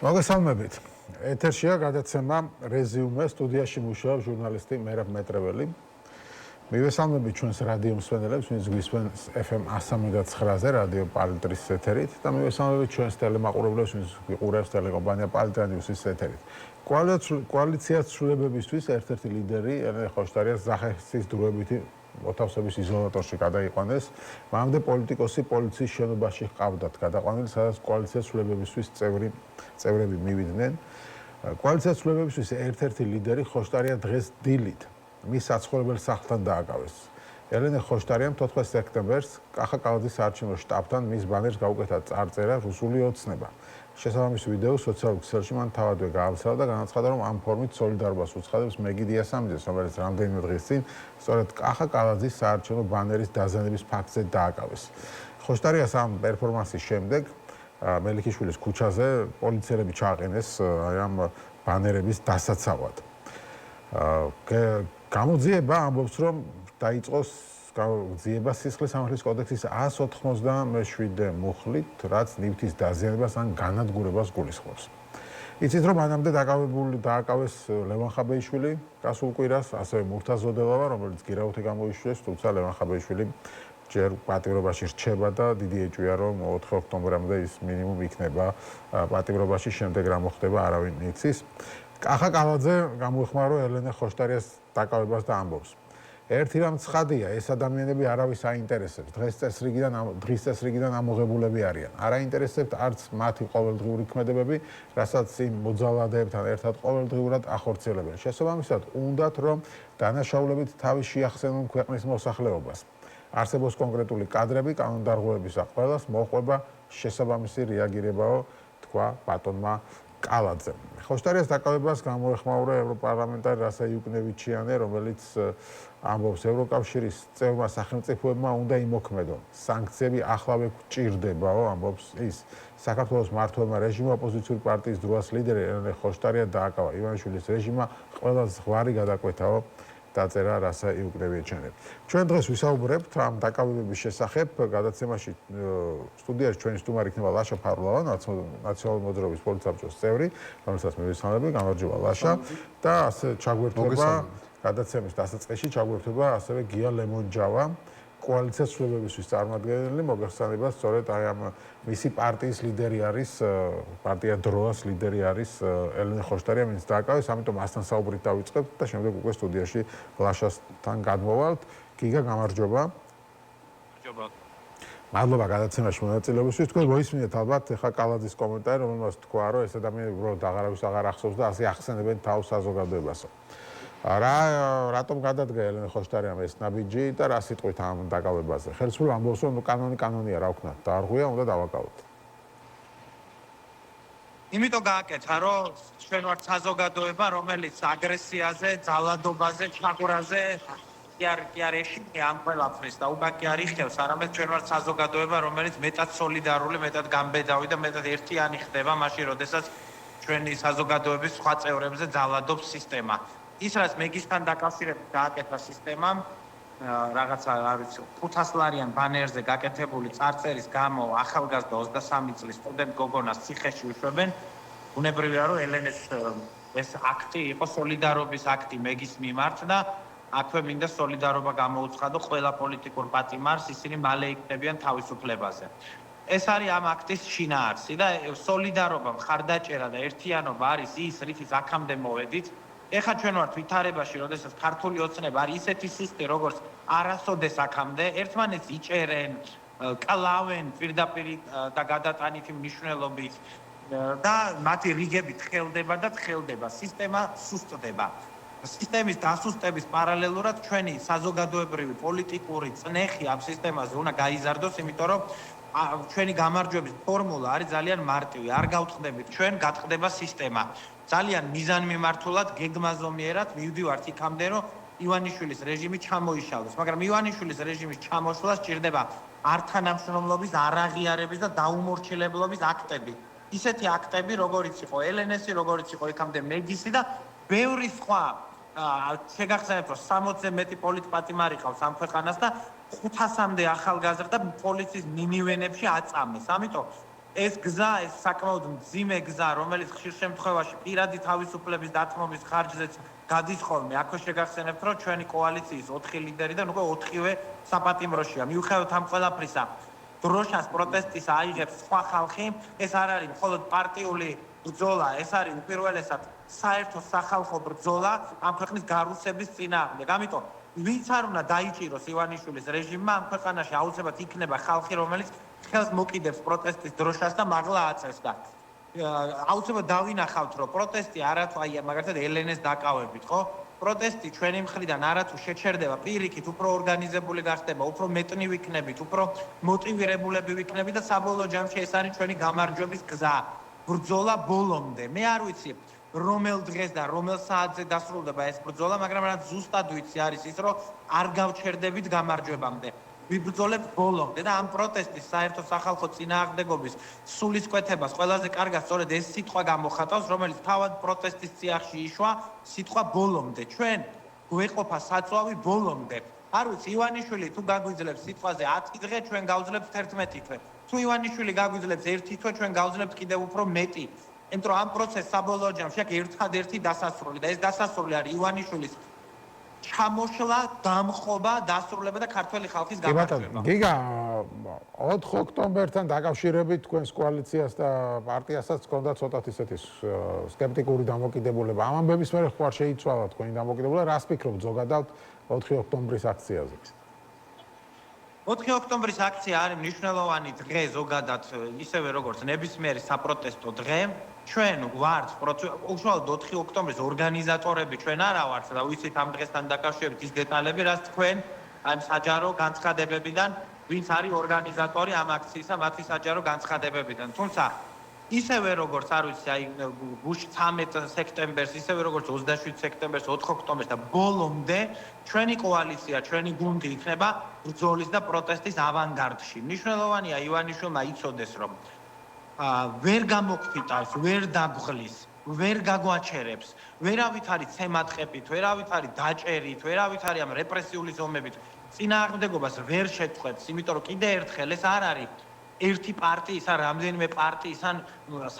მოგესალმებით. ეთერშია გადაცემა რეზიუმე, სტუდიაში მუშაობს ჟურნალისტი მერაბ მეტრეველი. მივესალმებით ჩვენს რადიო მსმენელებს, ვინც გვისმენს FM 103-ზე რადიო პალიტრის ეთერით და მივესალმებით ჩვენს ტელემაყურებლებს, ვინც გვიყურებს ტელეკომპანია პალიტრადიუსის ეთერით. კოალიციას ცვლილებებისთვის ერთ-ერთი ლიდერი ელენე ხოშტარიას ზახესის დროებითი მოთავსების იზოლატორში გადაიყვანეს. მანამდე პოლიტიკოსი პოლიციის შენობაში ჰყავდათ გადაყვანილი, სადაც კოალიციას ცვლილებებისთვის წევრები მივიდნენ. კოალიციას ცვლილებებისთვის ერთ-ერთი ლიდერი ხოშტარია დღეს დილით მის საცხოვრებელ სახლთან დააკავეს. ელენე ხოშტარიამ 4 სექტემბერს კახაკალაძის საარჩევნო შტაბთან მის ბანერს გაუკეთა წარწერა რუსული ოცნება. შესაბამის ვიდეო სოციალურ ქსელში მან თავადვე გაავრცელა და განაცხადა, რომ ამ ფორმით სოლიდარობას უცხადებს მეგი დიასამიძეს, რომელიც რამდენიმე დღის წინ სწორედ კახაკალაძის საარჩევნო ბანერის დაზიანების ფაქტზე დააკავეს. ხოშტარიას ამ პერფორმანსის შემდეგ მელიქიშვილის ქუჩაზე პოლიციელები ჩააყენეს ამ ბანერების დასაცავად. გამოძიება ამბობს, რომ დაიწყოს გზიება სისხლის სამართლის კოდექსის 197 მუხლით, რაც ნივთის დაზიანებას ან განადგურებას გულისხმობს. იცით, რომ მანამდე დააკავეს ლევან ხაბეიშვილი გასულ კვირას, ასევე მურთაზ ზოდელავა, რომელიც გირაუთი გამოიშვეს, თუმცა ლევან ხაბეიშვილი ჯერ პატიმრობაში რჩება და დიდი ეჭვია, რომ 4 ოქტომბრამდე ის მინიმუმ იქნება პატიმრობაში, შემდეგ რა მოხდება არავინ იცის. კახაკალაძე გამოეხმარო ელენე ხოშტარიას დაკავებას და ამბობს. ერთი რამ ცხადია, ეს ადამიანები არავის აინტერესებს. დღის წესრიგიდან ამოღებულები არიან. არ აინტერესებთ არც მათი ყოველდღიური ქმედებები, რასაც იმ მოძალადეებთან ერთად ყოველდღიურად ახორციელებენ. შესაბამისად, უნდათ რომ დანაშაულებით თავი შეახსენონ ქვეყნის მოსახლეობას. არსებობს კონკრეტული კადრები, კანონდარღვევებისა ყველას მოყვება შესაბამისი რეაგირებაო, თქვა ბატონმა კალაძემ. ხოშტარიას დაკავებას გამოეხმაურა ევროპარლამენტარი რასა იუკნევიჩიანე, რომელიც ამბობს, ევროკავშირის წევრმა სახელმწიფოებმა უნდა იმოქმედონ. სანქციები ახლავე გჭირდებაო, ამბობს ის. საქართველოს მმართველმა რეჟიმმა ოპოზიციური პარტიის დროას ლიდერი ელენე ხოშტარია დააკავა. ივანიშვილის რეჟიმმა ყველა ზღვარი გადაკვეთაო, დაწერა რასა იუკნევიჩიანე. ჩვენ დღეს ვისაუბრებთ ამ დაკავებების შესახებ. გადაცემაში სტუდიაში ჩვენი სტუმარი იქნება ლაშა ფარლავა, ნაციონალური მოძრაობის პოლიტსაბჭოს წევრი, რომელსაც მივესალმები, გამარჯობა ლაშა და ასე ჩაგვერთვება გადაცემის დასაწყისში ჩაგვერთვება ასევე გია ლემონჯავა, კოალიციას ცვლილებებისთვის წარმომადგენელი, მოგეხსენება სწორედ აი ამ მისი პარტიის ლიდერი არის, პარტია დროას ლიდერი არის ელენე ხოშტარია, ვინც დააკავეს, ამიტომ მასთან საუბრით დავიწყებთ და შემდეგ უკვე სტუდიაში ლაშასთან გადმოვალთ. გიგა, გამარჯობა. გამარჯობა. მადლობა გადაცემაში მონაწილეობისთვის. თქვენ მოისმინეთ ალბათ ახლა კალაძის კომენტარი, რომელმაც თქვა, რომ ეს ადამიანები უბრალოდ აღარავის აღარ ახსოვს და ასე ახსენებენ თავს საზოგადოებასო. რატომ გადადგა ელენე ხოშტარიამ ეს ნაბიჯი და რა სიტყვით ამ დაკავებაზე? ხელისუფლება ამბობს, რომ კანონია რა ვქნათ, დაარღვია, უნდა დავაკავოთ. იმიტომ გააკეთა, რომ ჩვენ ვართ საზოგადოება, რომელიც აგრესიაზე, ძალადობაზე, ჩაგვრაზე კი არ ეშინია ამ ყველაფრის და უკვე კი არ იხევს, არამედ ჩვენ ვართ საზოგადოება, რომელიც მეტად სოლიდარული, მეტად გამბედავი და მეტად ერთიანი ხდება მაშინ, როდესაც ჩვენი საზოგადოების სხვა წევრებზე ძალადობს სისტემა. ის რაც მეგისთან დაკავშირებით გააკეთა სისტემამ, რაღაცა არ ვიცი, 500 ლარიან ბანერზე გაკეთებული წარწერის გამო ახალგაზრდა 23 წლის სტუდენტ გოგონას ციხეში უშვებენ, უნებრივია რომ ელენეს ეს აქტი იყო სოლიდარობის აქტი მეგის მიმართ და აქვე მინდა სოლიდარობა გამოუცხადო ყველა პოლიტიკურ პატიმარს, ისინი მალე იქნებიან თავისუფლებაზე. ეს არის ამ აქტის შინაარსი და სოლიდარობა, მხარდაჭერა და ერთიანობა არის ის, რითიც აქამდე მოვედით. ეხლა ჩვენ ვართ ვითარებაში, როდესაც ქართული ოცნება არის ისეთი სისტე, როგორც არასოდეს აქამდე, ერთმანეთს იჭერენ, კლავენ პირდაპირ და გადატანითი მნიშვნელობით და მათი რიგებით თხელდება და თხელდება, სისტემა სუსტდება. სისტემის დასუსტების პარალელურად ჩვენი საზოგადოებრივი პოლიტიკური წნეხი ამ სისტემაზე უნდა გაიზარდოს, იმიტომ რომ ჩვენი გამარჯვების ფორმულა არის ძალიან მარტივი. არ გავწყდებით ჩვენ, გატყდება სისტემა. ძალიან მიზანმიმართულად, გეგმაზომიერად მივდივართ იქამდე, რომ ივანიშვილის რეჟიმი ჩამოიშალოს, მაგრამ ივანიშვილის რეჟიმის ჩამოშლას სჭირდება ართანამშრომლობის, არაღიარების და დაუმორჩილებლობის აქტები. ისეთი აქტები, როგორიც იყო ელენესი, როგორიც იყო იქამდე მეგისი და ბევრი სხვა შეგახსენებთ, რომ 60-ზე მეტი პოლიტპატიმარი ყავს ამ ქვეყანას და 500-მდე ახალგაზრდა პოლიციის მინივენებში აწამეს. ამიტომ ეს გზა, ეს საკმაოდ მძიმე გზა, რომელიც ხშირ შემთხვევაში პირადი თავისუფლების დათმობის ხარჯზეც გადის ხოლმე. აქვე შეგახსენებთ, რომ ჩვენი კოალიციის 4 ლიდერიდან უკვე 4-ვე საპატიმროშია. მიუხედავად ამ ყველაფრისა, დროშას პროტესტის აიღებს სხვა ხალხი, ეს არ არის მხოლოდ პარტიული ბრძოლა, ეს არის უპირველესად საერთო სახალხო ბრძოლა ამ ქვეყნის გარუსების წინააღმდეგ. ამიტომ ვინც არ უნდა დაიჭიროს ივანიშვილის რეჟიმმა, ამ ქვეყანაში აუცილებლად იქნება ხალხი, რომელიც ხელს მოკიდებს პროტესტის დროშას და მაღლა აწევს და აუცილებლად დავინახავთ, რომ პროტესტი არათუ აი მაგალითად ელენეს დაკავებით, ხო? პროტესტი ჩვენი მხრიდან არათუ შეჩერდება, პირიქით უფრო ორგანიზებული გახდება, უფრო მეტნი ვიქნებით, უფრო მოტივირებულები ვიქნებით და საბოლოო ჯამში ეს არის ჩვენი გამარჯვების გზა. ბრძოლა ბოლომდე. მე არ ვიცი რომელ დღეს და რომელ საათზე დასრულდება ეს ბრძოლა, მაგრამ რაც ზუსტად ვიცი არის ის, რომ არ გავჩერდებით გამარჯვებამდე. ვიბრძოლებთ ბოლომდე და ამ პროტესტის საერთო სახალხო წინააღმდეგობის სულისკვეთებას ყველაზე კარგად სწორედ ეს სიტყვა გამოხატავს, რომელიც თავად პროტესტის წიაღში იშვა, სიტყვა ბოლომდე. ჩვენ გვეყოფა საწვავი ბოლომდე. არ ვიცი, ივანიშვილი თუ გაგვიძლებს სიტყვაზე 10 დღე, ჩვენ გავძლებთ 11 თვე. თუ ივანიშვილი გაგვიძლებს 1 თვე, ჩვენ გავძლებთ კიდევ უფრო მეტი. იმიტომ რომ ამ პროცესს საბოლოო ჯამში აქვს ერთადერთი დასასრული და ეს დასასრული არის ივანიშვილის ჩამოშლა, დამხობა, დასრულება და ქართველი ხალხის გამარჯვება. გიგა 4 ოქტომბერთან დაკავშირებით თქვენს კოალიციას და პარტიასაც ჰქონდა ცოტათ ისეთი სკეპტიკური დამოკიდებულება. ამ ამბების მერე ხوار შეიცვალა თქვენი დამოკიდებულება. რას ფიქრობთ ზოგადად 4 ოქტომბრის აქციაზე? 4 ოქტომბრის აქცია არის მნიშვნელოვანი დღე ზოგადად, ისევე როგორც ნებისმიერი საპროტესტო დღე. ჩვენ ვართ უშუალოდ 4 ოქტომბრის ორგანიზატორები, ჩვენ არა ვართ და ვიცით ამ დღესთან დაკავშირებით ის დეტალები, რაც თქვენ ამ საჯარო განცხადებებიდან, ვინც არის ორგანიზატორი ამ აქციისა, მათი საჯარო განცხადებებიდან. თუმცა ისევე როგორც არ ვიცი, აი გუშ 13 სექტემბერს, ისევე როგორც 27 სექტემბერს, 4 ოქტომბერს და ბოლომდე ჩვენი კოალიცია, ჩვენი გუნდი იქნება ბრძოლის და პროტესტის ავანგარდში. მნიშვნელოვანია ივანიშვილმა იცოდეს, რომ ვერ გამოგფიტავს, ვერ დაგღლის, ვერ გაგვაჩერებს, ვერავით არის ცემატყებით, ვერავით არის დაჭერით, ვერავით არის ამ რეპრესიული ზომებით. წინააღმდეგობას ვერ შეწყვეტს, იმიტომ რომ კიდე ერთხელ ეს არ არის ერთი პარტიის ან რამდენიმე პარტიის ან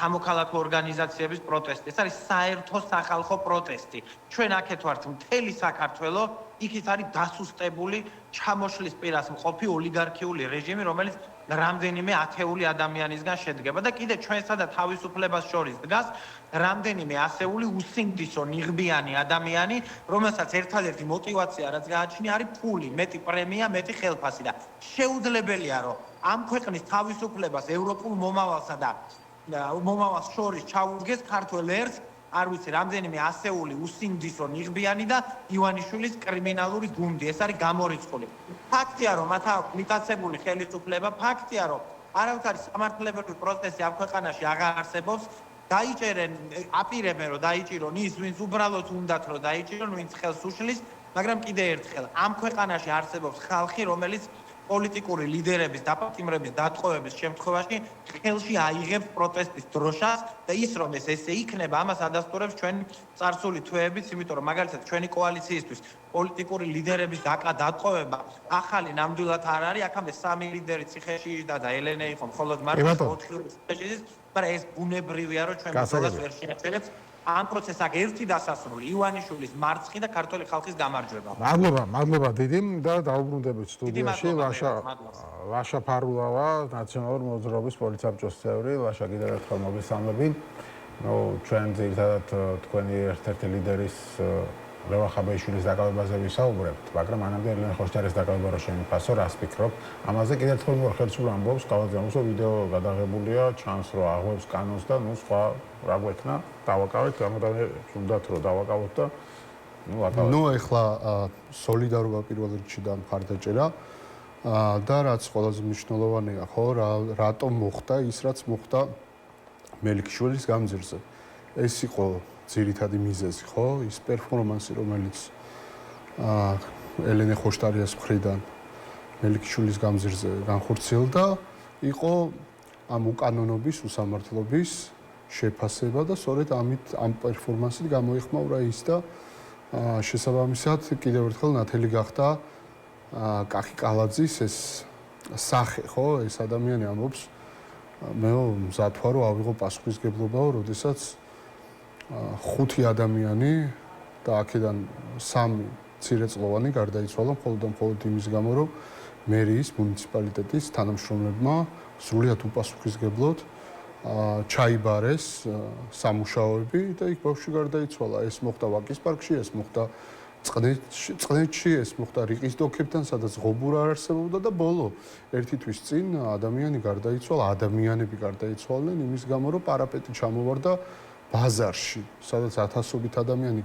სამოქალაქო ორგანიზაციების პროტესტი. ეს არის საერთო სახალხო პროტესტი. ჩვენ აქეთ ვართ მთელი საქართველო, იქით არის დასუსტებული ჩამოშლის პირას მყოფი ოლიგარქიული რეჟიმი, რომელიც რამდენიმე ათეული ადამიანისგან შედგება და კიდე ჩვენსა და თავისუფლებას შორის დგას რამდენიმე ასეული უსინდისო ნიღბიანი ადამიანი, რომელსაც ერთადერთი мотиваცია რაც გააჩნია არის ფული, მეტი პრემია, მეტი ხელფასი და შეუძლებელია რომ ამ ქვეყნის თავისუფლებას ევროპულ მომავალსა და მომავალს შორის ჩაუდგეს ქართველ ერს, არ ვიცი, რამდენიმე ასეული უსინდისო ნიღბიანი და ივანიშვილის კრიმინალური გუნდი. ეს არის გამორიცხული. ფაქტია, რომ მათ აქვს მიტაცებული ხელისუფლება, ფაქტია, რომ არავითარი სამართლებრივი პროცესი ამ ქვეყანაში აღარ არსებობს. დაიჭერენ, აპირებენ, რომ დაიჭირონ ის, ვინც უბრალოდ უნდათ, რომ დაიჭირონ, ვინც ხელს უშლის, მაგრამ კიდე ერთხელ, ამ ქვეყანაში არსებობს ხალხი, რომელიც პოლიტიკური ლიდერების დაპატიმრების დატყვევების შემთხვევაში ხელში აიღებს პროტესტის დროშას და ის რომ ეს ესე იქნება, ამას ადასტურებს ჩვენი წარსული თვეებიც, იმიტომ რომ მაგალითად ჩვენი კოალიციისთვის პოლიტიკური ლიდერების დატყვევება ახალი ნამდვილად არ არის, აქამდე 3 ლიდერი ციხეში იჯდა და ელენე იყო მხოლოდ მარტო 4 ციხეში, მაგრამ ეს ბუნებრივია, რომ ჩვენ ბრძოლას ვერ შეაჩერებთ. ამ პროცესს აქ ერთი დასასრული ივანიშვილის მარცხი და ქართული ხალხის გამარჯვება. მადლობა დიდი და დაუბრუნდებით სტუდიაში ლაშა ფარულავა, ნაციონალური მოძრაობის პოლიტსაბჭოს წევრი. ლაშა, კიდევ ერთხელ მოგესალმები. ჩვენ ძირითადად თქვენი ერთ-ერთი ლიდერის ლევან ხაბეიშვილის დაკავებაზე ვისაუბრებთ, მაგრამ ანამდე ელენე ხოშტარის დაკავება რო შემიფასო, რას ფიქრობ? ამაზე კიდევ ერთხელ მოხერხებულ ამბობს, გავაძამოსო ვიდეო გადაღებულია, ჩანს რომ აღვევს კანონს და სხვა რა გვექნა, დავაკავეთ, გამოდანე უნდათ რომ დავაკავოთ და ეხლა სოლიდარობა პირველ რიგში და მხარდაჭერა და რაც ყველაზე მნიშვნელოვანია, ხო, რატომ მოხდა ის, რაც მოხდა მელიქიშვილის გამზირზე. ეს იყო ძირითადი მიზეზი, ხო, ის პერფორმანსი, რომელიც ელენე ხოშტარიას მხრიდან მელიქიშვილის გამზირზე განხორციელდა, იყო ამ უკანონობის, უსამართლობის შეფასება და სწორედ ამ პერფორმანსით გამოიხმაურა ის და შესაბამისად კიდევ ერთხელ ნათელი გახდა კახი კალაძის ეს სახე, ხო, ეს ადამიანი ამბობს მე მზად ვარ რომ ავიღო პასუხისგებლობაო, როდესაც 5 ადამიანი და აქედან 3 მცირეწლოვანი გარდაიცვალა მხოლოდ იმის გამო, რომ მერიის მუნიციპალიტეტის თანამშრომლებმა სრულიად უპასუხისგებლოდ ჩაიბარეს სამუშაოები და იქ ბავშვი გარდაიცვალა. ეს მოხდა ვაკის პარკში, ეს მოხდა წყნეთში, ეს მოხდა რიყის დოქებთან, სადაც ღობურა არ არსებობდა და ბოლო ერთი თვის წინ ადამიანები გარდაიცვალნენ იმის გამო, რომ პარაპეტი ჩამოვარდა ბაზარში, სადაც ათასობით ადამიანი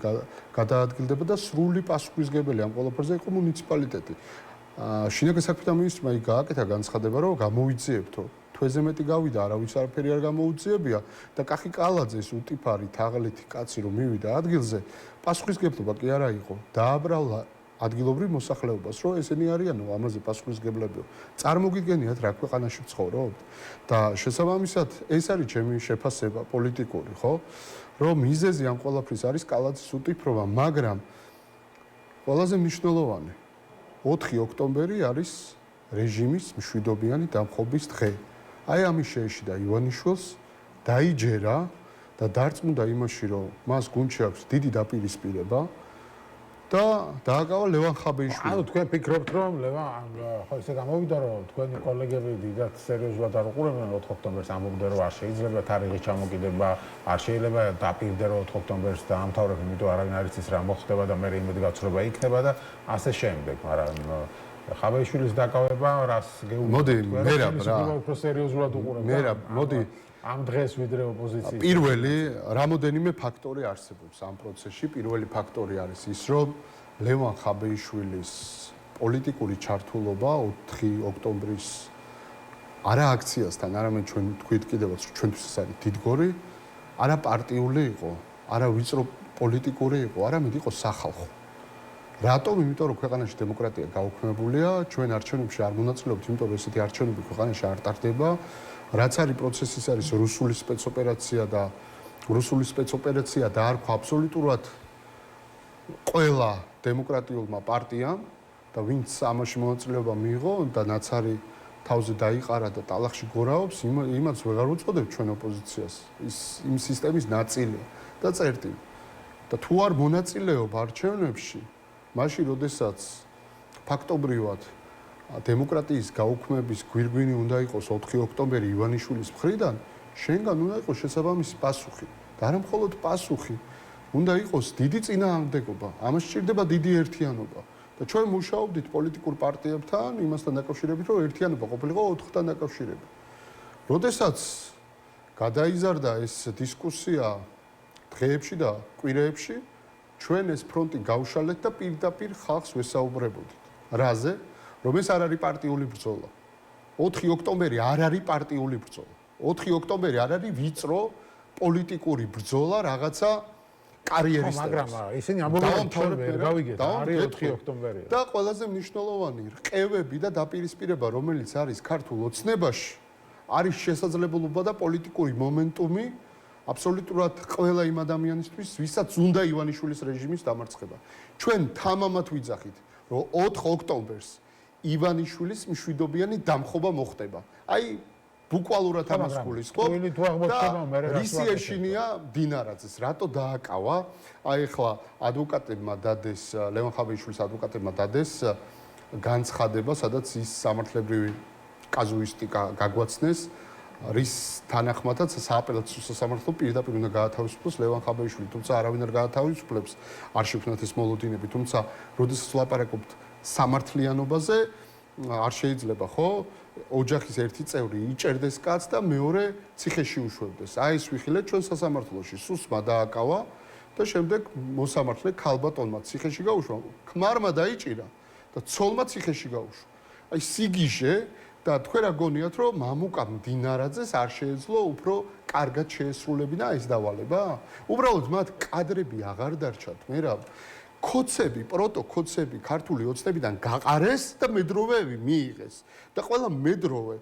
გადაადგილდება და სრული პასუხისგებელი ამ ყველაფერზე იყო მუნიციპალიტეტი. შინაგანი საქმეთა მინისტრმა იქ გააკეთა განცხადება, რომ გამოიძიებთო. თვეზე მეტი გავიდა, არავის არაფერი არ გამოუძიებია და კახი კალაძეს უტიფარი თაღლითი კაცი რომ მივიდა ადგილზე, პასუხისგებლობა კი არა იყო. დააბრალა ადგილობრივ მოსახლეობას, რომ ესენი არიანო ამაზე პასუხისგებლებიო. წარმოგიდგენიათ რა ქვეყანაში ვცხოვრობთ და შესაბამისად ეს არის ჩემი შეფასება პოლიტიკური, ხო? რომ მიზეზი ამ ყველაფრის არის კალაძის უტიფრობა, მაგრამ ყველაზე მნიშვნელოვანი 4 ოქტომბერი არის რეჟიმის მშვიდობიანი დამხობის დღე. აი ამის შეეშიდა ივანიშვილს, დაიჯერა და დარწმუნდა იმაში, რომ მას გუნდში აქვს დიდი დაპირისპირება და დააკავა ლევან ხაბეიშვილი. ანუ თქვენ ფიქრობთ, რომ ლევან ხო ისე გამოვიდა, რომ თქვენი კოლეგები დიდად სერიოზულად არ უყურებენ 4 ოქტომბერს, ამბობდნენ, რომ არ შეიძლება თარიღის ჩამოკიდება, არ შეიძლება დაპირდე რომ 4 ოქტომბერს დაამთავრებ, იმიტომ არავინ არ იცის რა მოხდება და მე იმედი გაცრუება იქნება და ასე შემდეგ, მაგრამ ხაბეიშვილის დაკავება რას გეუბნებთ? მოდი, მერაბ რა. უფრო სერიოზულად უყურებთ. მერაბ, მოდი. ამ დღეს ვიდრე ოპოზიციის. პირველი, რამოდენიმე ფაქტორი არსებობს ამ პროცესში. პირველი ფაქტორი არის ის, რომ ლევან ხაბეიშვილის პოლიტიკური ჩართულობა 4 ოქტომბრის არა აქციასთან, არამედ ჩვენ თქვით კიდევაც, რომ ჩვენთვის ეს არის დიდგორი, არა პარტიული იყო, არა ვიწრო პოლიტიკური იყო, არამედ იყო სახალხო. რატომ? იმიტომ რომ ქვეყანაში დემოკრატია გაუქმებულია, ჩვენ არჩევნებში არ მონაწილეობთ, იმიტომ რომ ესეთი არჩევნები ქვეყანაში არ ტარდება. რაც არის პროცესი, ის არის რუსული სპეცოპერაცია და რუსული სპეცოპერაცია დაარქვა აბსოლუტურად ყველა დემოკრატიულმა პარტიამ და ვინც ამაში მონაწილეობა მიიღო და ნაცარი თავზე დაიყარა და ტალახში გორაობს, იმას ვეღარ უწოდებ ჩვენ ოპოზიციას. ის იმ სისტემის ნაწილია და წერტი. და თუ არ მონაწილეობ არჩევნებში, მაშინ როდესაც ფაქტობრივად დემოკრატიის გაუქმების გვირგვინი უნდა იყოს 4 ოქტომბერი ივანიშვილის მხრიდან, შენგან უნდა იყოს შესაბამისი პასუხი. და არა მხოლოდ პასუხი, უნდა იყოს დიდი წინააღმდეგობა. ამას სჭირდება დიდი ერთიანობა. და ჩვენ მუშაობდით პოლიტიკურ პარტიებთან იმასთან დაკავშირებით, რომ ერთიანობა ყოფილიყო 4-თან დაკავშირებით. როდესაც გადაიზარდა ეს დისკუსია დღეებში და კვირეებში, ჩვენ ეს ფრონტი გავშალეთ და პირდაპირ ხალხს ვესაუბრებოდით. რაზე? რომ ეს არ არის პარტიული ბრძოლა. 4 ოქტომბერი არ არის პარტიული ბრძოლა. 4 ოქტომბერი არ არის ვიწრო პოლიტიკური ბრძოლა რაღაცა კარიერის. მაგრამ ისინი ამბობენ, რომ ვერ გავიგეთ, არის 4 ოქტომბერი. და ყველაზე მნიშვნელოვანი რყევები და დაპირისპირება, რომელიც არის ქართულ ოცნებაში, არის შესაძლებლობა და პოლიტიკური მომენტუმი აბსოლუტურად ყველა იმ ადამიანისთვის, ვისაც უნდა ივანიშვილის რეჟიმის დამარცხება. ჩვენ თამამად ვიძახით, რომ 4 ოქტომბერს ივანიშვილის მშვიდობიანი დამხობა მოხდება. აი ბუკვალურად ამას გულისხმობ. რისი ეშინია დინარაძეს, რატო დააკავა? აი ახლა ადვოკატებმა დადეს, ლევან ხაბეიშვილის ადვოკატებმა დადეს განცხადება, სადაც ის სამართლებრივი კაზუისტიკა გაგვაცნეს, რის თანახმადაც სააპელაციო სასამართლო პირდაპირ უნდა გაათავისუფლოს ლევან ხაბეიშვილი, თუმცა არავინ არ გაათავისუფლებს, არ შექმნათ ეს მოლოდინები, თუმცა როდესაც ვლაპარაკობთ სამართლიანობაზე, არ შეიძლება, ხო? ოჯახის ერთი წევრი იჭერდეს კაცს და მეორე ციხეში უშვებდეს. აი ეს ვიხილეთ ჩვენ სასამართლოში. სუსმა დააკავა და შემდეგ მოსამართლე ქალბატონმა ციხეში გაუშვა, ქმარმა დაიჭირა და ცოლმა ციხეში გაუშვა. აი სიგიჟე და თქვენ რა გონიათ, რომ მამუკამ დინარაძეს არ შეეძლო უფრო კარგად შეესრულებინა ეს დავალება? უბრალოდ მათ კადრები აღარ დარჩათ, მერაბ. კოცები, პროტოკოცები ქართული ოცნებიდან გაყარეს და მედროვეები მიიღეს. და ყველა მედროვე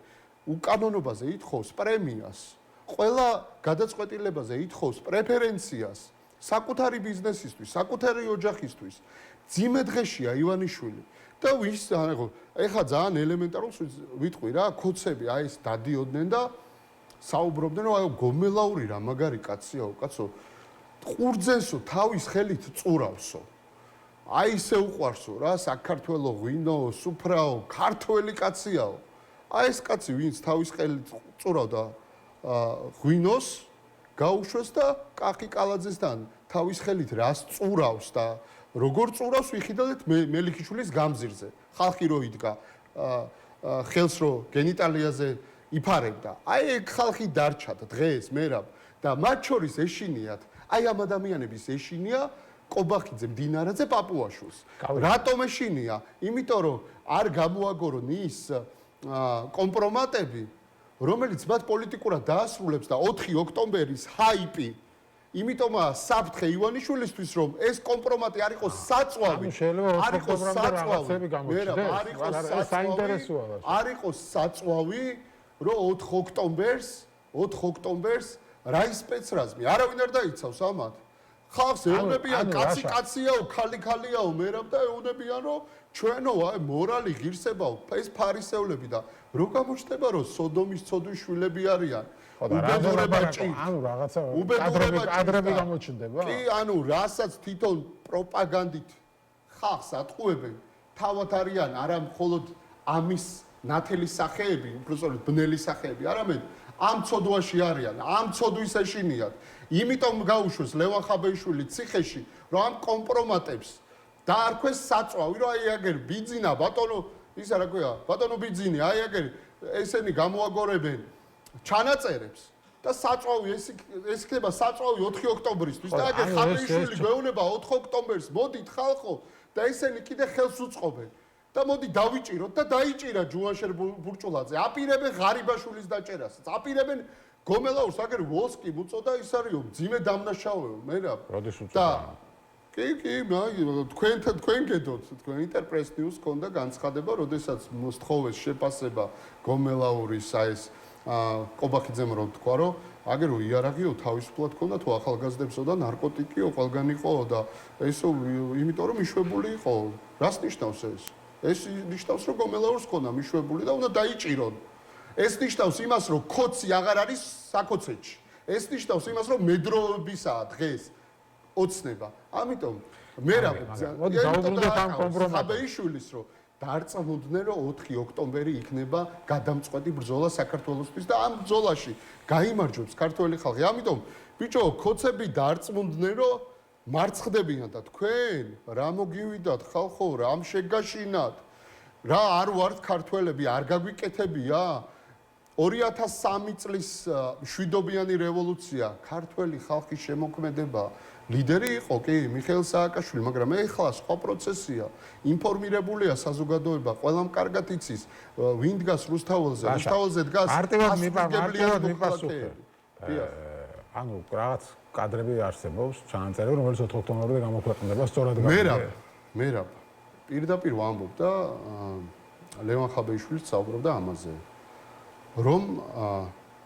უკანონობაზე ითხოვს პრემიას, ყველა გადაწყვეტილებაზე ითხოვს პრეფერენციას საკუთარი ბიზნესისთვის, საკუთარი ოჯახისთვის. ძიმე დღეშია ივანიშვილი და ვის ეხა ძალიან ელემენტარულს ვიტყვი რა, კოცები აი ეს დადიოდნენ და საუბრობდნენ რომ აი გომელაური რა მაგარი კაცია კაცო ყურძენსო თავის ხელით წურავსო აი ისე უყვარსო რა საქართველოს ღვინო სუფრაო ქართველი კაციაო აი ეს კაცი ვინც თავის ხელით წურავდა ღვინოს გაუშვეს და კახი კალაძესთან თავის ხელით რას წურავს და როგორ წურავს ვიხიდეთ მელიქიშვილის გამზირზე ხალხი რო იდგა ხელს რო გენიტალიაზე იფარებდა აი ეგ ხალხი დარჩათ დღეს მერაბ და მათ შორის ეშინიათ აი ამ ადამიანების ეშინია კობახიძე მდინარაძე პაპუაშვილს რატომ ეშინია იმიტომ რომ არ გამოაგორონ ის კომპრომატები რომელიც მათ პოლიტიკურად დაასრულებს და 4 ოქტომბერის ჰაიპი იმიტომაა საფრთხე ივანიშვილისთვის რომ ეს კომპრომატი არ იყოს საწვავი არ იყოს საწვავი არ იყოს საწვავი რომ 4 ოქტომბერს რაის სპეცრაზმი არავინ არ დაიცავს ამათ ხალხს ეუბნებიან კაციაო ქალიაო მერაბ და ეუბნებიან რომ ჩვენო აი მორალი ღირსებაო ეს ფარისევლები და რო გამოჩნდება რომ სოდომის ცოდვის შვილები არიან უბედურება ანუ რაღაცა კადრები გამოჩნდება კი ანუ რასაც თვითონ პროპაგანდით ხალხს ატყუებენ თავად არიან არა მხოლოდ ამის ნათელი სახეები უბრალოდ ბნელი სახეები არამედ ამ ცოდვაში არიან ამ ცოდვის ეშინიათ იმიტომ გაუშვეს ლევან ხაბეიშვილი ციხეში რომ ამ კომპრომატებს დაარქვეს საწვავი რომ აი აგერ ბიძინა ბატონო ისა რა ქვია ბატონო ბიძინი აი აგერ ესენი გამოაგორებენ ჩანაწერებს და საწვავი ეს ხდება საწვავი 4 ოქტომბრისთვის და აგერ ხაბეიშვილი გვეუბნება 4 ოქტომბერს მოდით ხალხო და ესენი კიდე ხელს უწყობენ და მოდი დავიჭიროთ და დაიჭირა ჯუანშერ ბურჭულაძე აპირებენ ღარიბაშვილის დაჭერასაც აპირებენ გომელაურს აგერ ვოლსკი უწოდა ის არისო ძიმე დამნაშავეო მერაბ როდის უწოდა და კი თქვენ გედოთ თქვენ ინტერპრეს ნიუს ქონდა განცხადება როდესაც მოსთხოვეს შეფასება გომელაურის აი ეს კობახიძემ რო თქვა რომ აგერო იარაღიო თავისუფლად ქონდა თუ ახალგაზრდებსო და ნარკოტიკიო ყველგან იყო და ესო იმიტომ რომ მიშვებული იყო რას ნიშნავს ეს ნიშნავს რომ გომელაურს ქონდა მიშვებული და უნდა დაიჭირონ ეს ნიშნავს იმას რომ კოცი აღარ არის საკოცეთში ეს ნიშნავს იმას რომ მედროებისაა დღეს ოცნება ამიტომ მე რა დაუბრუნდეთ ამ კომპრომატს ხაბეიშვილის რომ დარწმუნდნენ რომ 4 ოქტომბერი იქნება გადამწყვეტი ბრძოლა საქართველოსთვის და ამ ბრძოლაში გაიმარჯვებს ქართველი ხალხი ამიტომ ბიჭო კოცები დარწმუნდნენ რომ მარცხდებიან და თქვენ რა მოგივიდათ ხალხო რამ შეგაშინათ რა არ ვართ ქართველები არ გაგვიკეთებია 2003 წლის შვიდობიანი რევოლუცია ქართველი ხალხის შემოქმედება ლიდერი იყო კი მიხეილ სააკაშვილი მაგრამ ეხლა სხვა პროცესია ინფორმირებულია საზოგადოება ყველამ კარგად იცის ვინ დგას რუსთაველზე დგას მარტივად მიპასუხე ანუ რაღაც კადრები არსებობს ჩანაწერი რომელიც 4 ოქტომბერამდე გამოქვეყნდება სწორად მერაბ პირდაპირ ვამბობ და ლევან ხაბეიშვილიც საუბრობდა ამაზე რომ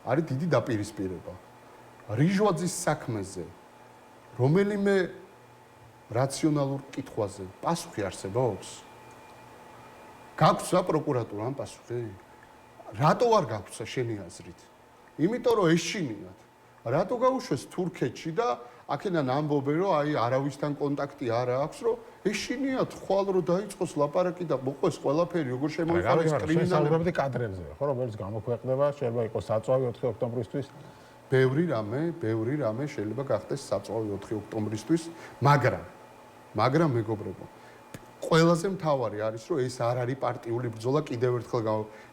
არის დიდი დაპირისპირება რიჟვაძის საქმეზე რომელიმე რაციონალურ კითხვაზე პასუხი არსებობს? გაქვს რა პროკურატურამ პასუხი? რატო არ გაქვს შენი აზრით? იმიტომ რომ ეშინიათ. რატო გაუშვეს თურქეთში და აქედან ამბობენ რომ აი არავისთან კონტაქტი არ აქვს რომ ეშინიათ ხვალ რომ დაიწყოს ლაპარაკი და მოყვეს ყველაფერი როგორ შემოიყარეს კრიმინალები კადრებზე ხო რომელიც გამოქვეყნდება შეიძლება იყოს საწვავი 4 ოქტომბრისთვის ბევრი რამე შეიძლება გახდეს საწვავი 4 ოქტომბრისთვის, მაგრამ მეგობრებო, ყველაზე მთავარი არის, რომ ეს არ არის პარტიული ბრძოლა, კიდევ ერთხელ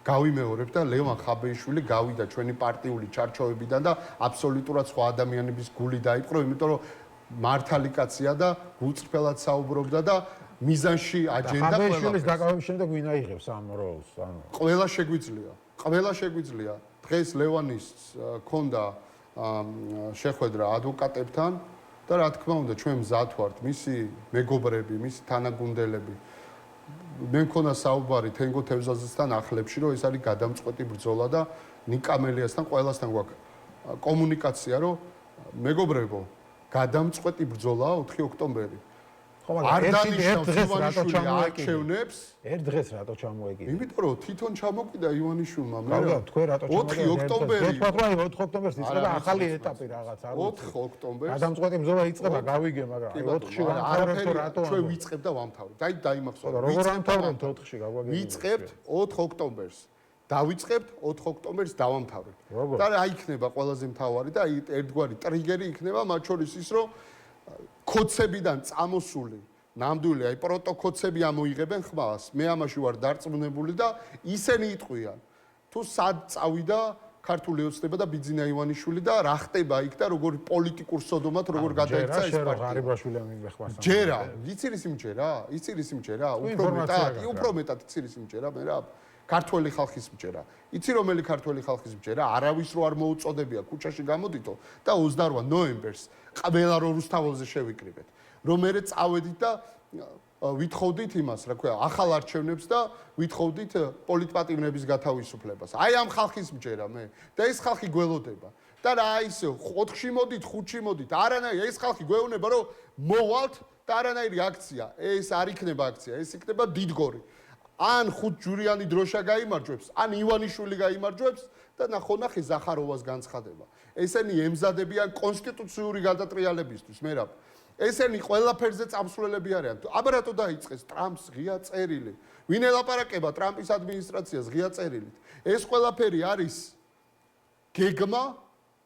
გავიმეორებ და ლევან ხაბეიშვილი გავიდა ჩვენი პარტიული ჩარჩოებიდან და აბსოლუტურად სხვა ადამიანების გული დაიპყრო, იმიტომ რომ მართალი კაცია და გულწრფელად საუბრობდა და მიზანში აჯენდა ყველა. ხაბეიშვილის დაკავების შემდეგ ვინ აიღებს ამ როლს? ანუ ყველა შეგვიძლია. დღეს ლევანის ქონდა შეხვედრა ადვოკატებთან და რა თქმა უნდა ჩვენ მზად ვართ მისი მეგობრები, მისი თანაგუნდელები. მე მქონდა საუბარი თენგო თევზაძესთან ახლებში, რომ ეს არის გადამწყვეტი ბრძოლა და ნიკამელიასთან ყველასთან გვაქვს კომუნიკაცია, რომ მეგობრებო, გადამწყვეტი ბრძოლაა 4 ოქტომბერი. არ დანიშნავს ივანიშვილი არჩევნებს. ერთ დღეს რატო ჩამოეკიდა? იმიტომ რომ თვითონ ჩამოკიდა ივანიშვილმა. მაგრამ თქვენ რატო 4 ოქტომბერი. თქვათ რომ 4 ოქტომბერს იწყება ახალი ეტაპი რაღაც, არ ვიცი. 4 ოქტომბერს. გადამწყვეტი ბრძოლა იწყება, გავიგე, მაგრამ 4-ში ვამთავრებთ რატო? ჩვენ ვიწყებთ და ვამთავრებთ. დაიმახსოვრა. როგორ ვამთავრებთ 4-ში გაგვაგებია? ვიწყებთ 4 ოქტომბერს. დავიწყებთ 4 ოქტომბერს დავამთავრებთ. როგორ? და რა იქნება ყველაზე მთავარი და ერთგვარი ტრიგერი იქნება მათ შორის ის რომ კოდსებიდან წამოსული ნამდვილი აი პროტოკოდსები ამოიღებენ ხმას. მე ამაში ვარ დარწმუნებული და ისინი იტყვიან თუ სად წავიდა ქართული ოცნება და ბიძინა ივანიშვილი და რა ხდება იქ და როგორ პოლიტიკურ სოდომად როგორ გადაიქცა ეს პარტია. ღარიბაშვილი ამიგეხმას. ჯერა, იცი ის იმჯერა? უფრო მეტად იცი ის იმჯერა, მე რა ქართველი ხალხის მჯერა. იცი რომელი ქართველი ხალხის მჯერა? არავის რო არ მოუწოდებია ქუჩაში გამოდითო და 28 ნოემბერს ყველა რუსთაველზე შევიკრიბეთ. რომ მე წავედით და ვითხოვდით იმას, რა ქვია, ახალ არჩევნებს და ვითხოვდით პოლიტპატიმრების გათავისუფლებას. აი ამ ხალხის მჯერა მე და ეს ხალხი გველოდება. და რა ისე 4-ში მოდით, 5-ში მოდით, არანაირი ეს ხალხი გვეუბნება რომ მოვალთ და არანაირი აქცია. ეს არ იქნება აქცია, ეს იქნება დიდგორი. ან ხუთჯვრიანი დროშა გაიმარჯვებს, ან ივანიშვილი გაიმარჯვებს და ნახონახი ზახაროვას განცხადება. ესენი ემზადებიან კონსტიტუციური გადატრიალებისთვის, მერაბ. ესენი ყველაფერზე წამსვლელები არიან. აბა რატო დაიწყეს ტრამპს ღია წერილი? ვინ ელაპარაკება ტრამპის ადმინისტრაციას ღია წერილით? ეს ყველაფერი არის გეგმა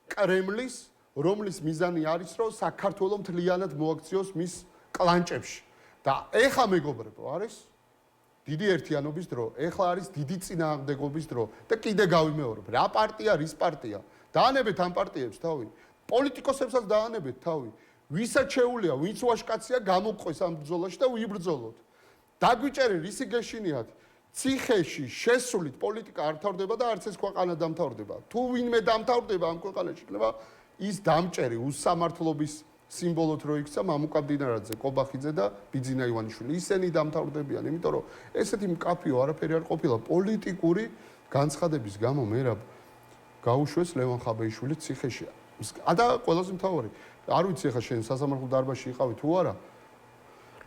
კრემლის, რომლის მიზანი არის, რომ საქართველოს მთლიანად მოაქციოს მის კლანჭებში. და ეხა მეგობრებო, არის დიდი ერთიანობის დრო, ეხლა არის დიდი წინააღმდეგობის დრო და კიდე გავიმეორებ. რა პარტია, რის პარტია? დაანებეთ ამ პარტიებს თავი. პოლიტიკოსებსაც დაანებეთ თავი. ვისაც შეუულია, ვინც ვაშკაცია, გამოყვეს ამ ბრძოლაში და ვიბრძოლოთ. დაგვიჭერე რისი გეშინიათ? ციხეში შესულით პოლიტიკა არ თავდება და არც ეს ქვეყანა დამთავრდება. თუ ვინმე დამთავრდება ამ ქვეყანაში, იქნება ის დამჭერი უსამართლობის სიმბოლოთ რო იქცა მამუკა მდინარაძე, კობახიძე და ბიძინა ივანიშვილი. ისინი დამთავრდებიან, იმიტომ რომ ესეთი მკაფიო არაფერი არ ყოფილა პოლიტიკური განცხადების გამო მერაბ გაუშვეს ლევან ხაბეიშვილი ციხეში. და ყველაზე მთავარი, არ ვიცი ახლა შენ სასამართლო დარბაზში იყავი თუ არა.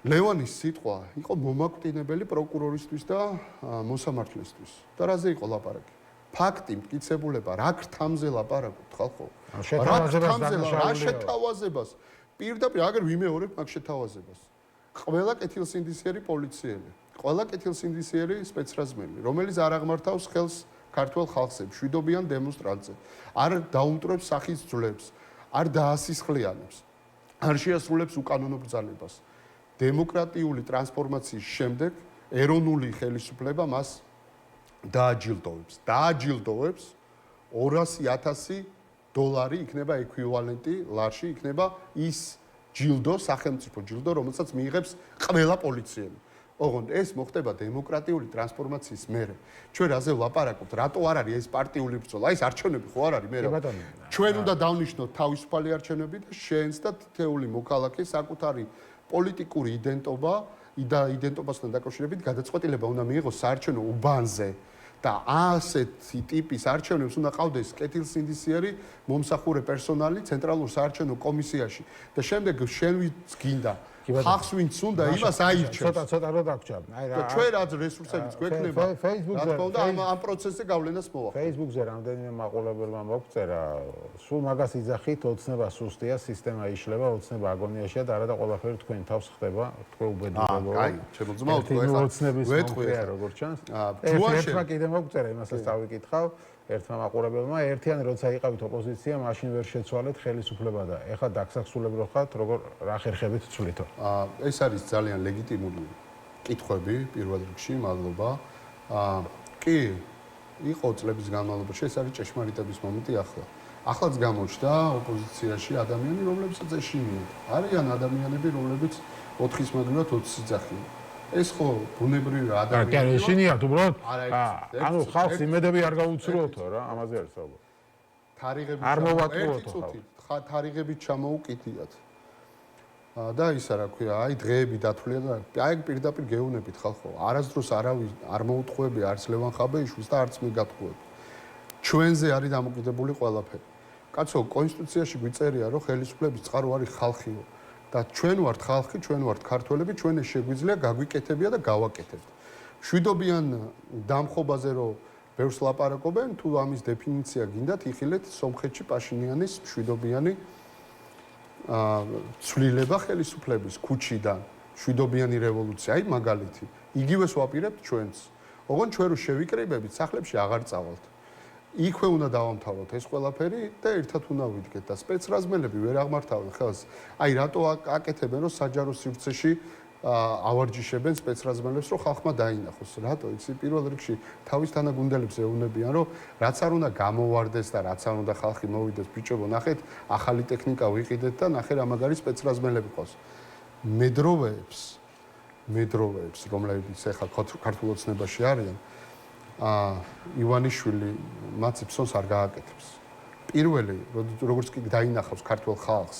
ლევანის სიტყვა იყო მომაკვდინებელი პროკურორისთვის და მოსამართლესთვის. და რაზე იყო ლაპარაკი? ფაქტი, მტკიცებულება, რა ქრთამზე ლაპარაკობთ ხალხო? რა შეთავაზებას? პირდაპირ აგერ ვიმეორებ მაგ შეთავაზებას. ყველა კეთილსინდისიერი პოლიციელი, ყველა კეთილსინდისიერი სპეცრაზმელი, რომელიც არ აღმართავს ხელს ქართულ ხალხზე, მშვიდობიან დემონსტრანტზე, არ დაუმტვრებს სახის ძვლებს, არ დაასისხლიანებს, არ შეასრულებს უკანონო ბრძანებას. დემოკრატიული ტრანსფორმაციის შემდეგ ეროვნული ხელისუფლება მას დააჯილდოვებს 200,000 დოლარი იქნება ეკვივალენტი ლარში იქნება ის ჯილდო სახელმწიფო ჯილდო რომელსაც მიიღებს ყველა პოლიციელი. ოღონდ ეს მოხდება დემოკრატიული ტრანსფორმაციის მერე. ჩვენ რაზე ვლაპარაკობთ? რატო არ არის ეს პარტიული ბრძოლა? ეს არჩევნები ხო არ არის მე რა? ჩვენ უნდა დავნიშნოთ თავისუფალი არჩევნები და შენს და თითეული მოქალაქის საკუთარი პოლიტიკური იდენტობასთან დაკავშირებით გადაწყვეტილება უნდა მიიღოს საარჩევნო უბანზე და ასეთი ტიპის არჩევნებს უნდა ყავდეს კეთილსინდისიერი მომსახურე პერსონალი ცენტრალურ საარჩევნო კომისიაში და შემდეგ შენ ვინც გინდა ხალხს ვინც უნდა იმას აირჩევს. ცოტა რო დაგჭა. აი რა. ჩვენ რაც რესურსებიც გვექნება. Facebook-ზე ამ პროცესზე გავლენას მოახდინე. Facebook-ზე რამდენიმე მაყურებელმა მოგწერა, სულ მაგას იძახით, ოცნება სუსტია, სისტემა იშლება, ოცნება აგონიაშია და არადა ყველაფერი თქვენ თავს ხდება, თქვენ უბედურებო. აი, შემოძმაოთ ხო ოცნების მომხრეა როგორც ჩანს. ერთმა კიდე მოგწერა, იმასაც დავიკითხავ. ერთმა მაყურებელმა ერთიანი როცა იყავით ოპოზიცია, მაშინ ვერ შეცვალეთ ხელისუფლება და ეხლა დაგსახსულებრო ხართ, როგორ რა ხერხებით ცვლითო. ეს არის ძალიან ლეგიტიმური კითხვები პირველ რიგში, მადლობა. კი, იყო წლების განმავლობაში, ეს არის ჭეშმარიტების მომენტი ახლა. ახლაც გამოჩნდა ოპოზიციაში ადამიანი, რომლებსაც ეშინიათ. არიან ადამიანები, რომლებიც 4-ის მაგნად 20 იძახიან. ეს ხო ბუნებრივი ადამიანია. კი, ეშინიათ უბრალოდ. ანუ ხალხს იმედები არ გაუცრუოთო რა, ამაზე არის საუბარი. თარიღები არ მოვატყუოთო ხალხს. თარიღებით ჩამოუკიდიათ. და ისა რა ქვია, აი დღეები დათვლია და აი პირდაპირ გეუნებით ხალხო. არასდროს არავის არ მოუთხოვებია არც ლევან ხაბეიშვილს და არც მე გათხოვებ. ჩვენზე არის დამოკიდებული ყველაფერი. კაცო, კონსტიტუციაში გვიწერია, რომ ხელისუფლების წყარო არის ხალხიო. და ჩვენ ვართ ხალხი, ჩვენ ვართ ქართველები, ჩვენ ეს შეგვიძლია გაგვიკეთებია და გავაკეთებთ. მშვიდობიან დამხობაზე რომ ბევრს ლაპარაკობენ, თუ ამის დეფინიცია გინდათ, იხილეთ სომხეთში პაშინიანის მშვიდობიანი ცვლილება ხელისუფლების ქუჩიდან, მშვიდობიანი რევოლუცია, აი მაგალითი. იგივეს ვაპირებთ ჩვენც. ოღონდ ჩვენ რო შევიკრიბებით, სახლებში აღარ წავალთ. იქვე უნდა დავამთავროთ ეს ყველაფერი და ერთად უნდა ვიდგეთ და სპეცრაზმელები ვერ აღმართავენ ხელს. აი რატო აკეთებენ რომ საჯარო სივრცეში ავარჯიშებენ სპეცრაზმელებს რომ ხალხმა დაინახოს. რატო? იცი პირველ რიგში თავის თანაგუნდელებს ეუბნებიან რომ რაც არ უნდა გამოვარდეს და რაც არ უნდა ხალხი მოვიდეს, ბიჭებო, ნახეთ, ახალი ტექნიკა ვიყიდეთ და ნახე რა მაგარი სპეცრაზმელები ყავს. მედროვეებს, რომლებიც ახლა ქართულ ოცნებაში არიან, ივანიშვილი მათ იფსონს არ გააკეთებს. პირველი, როგორც კი დაინახავს ქართულ ხალხს,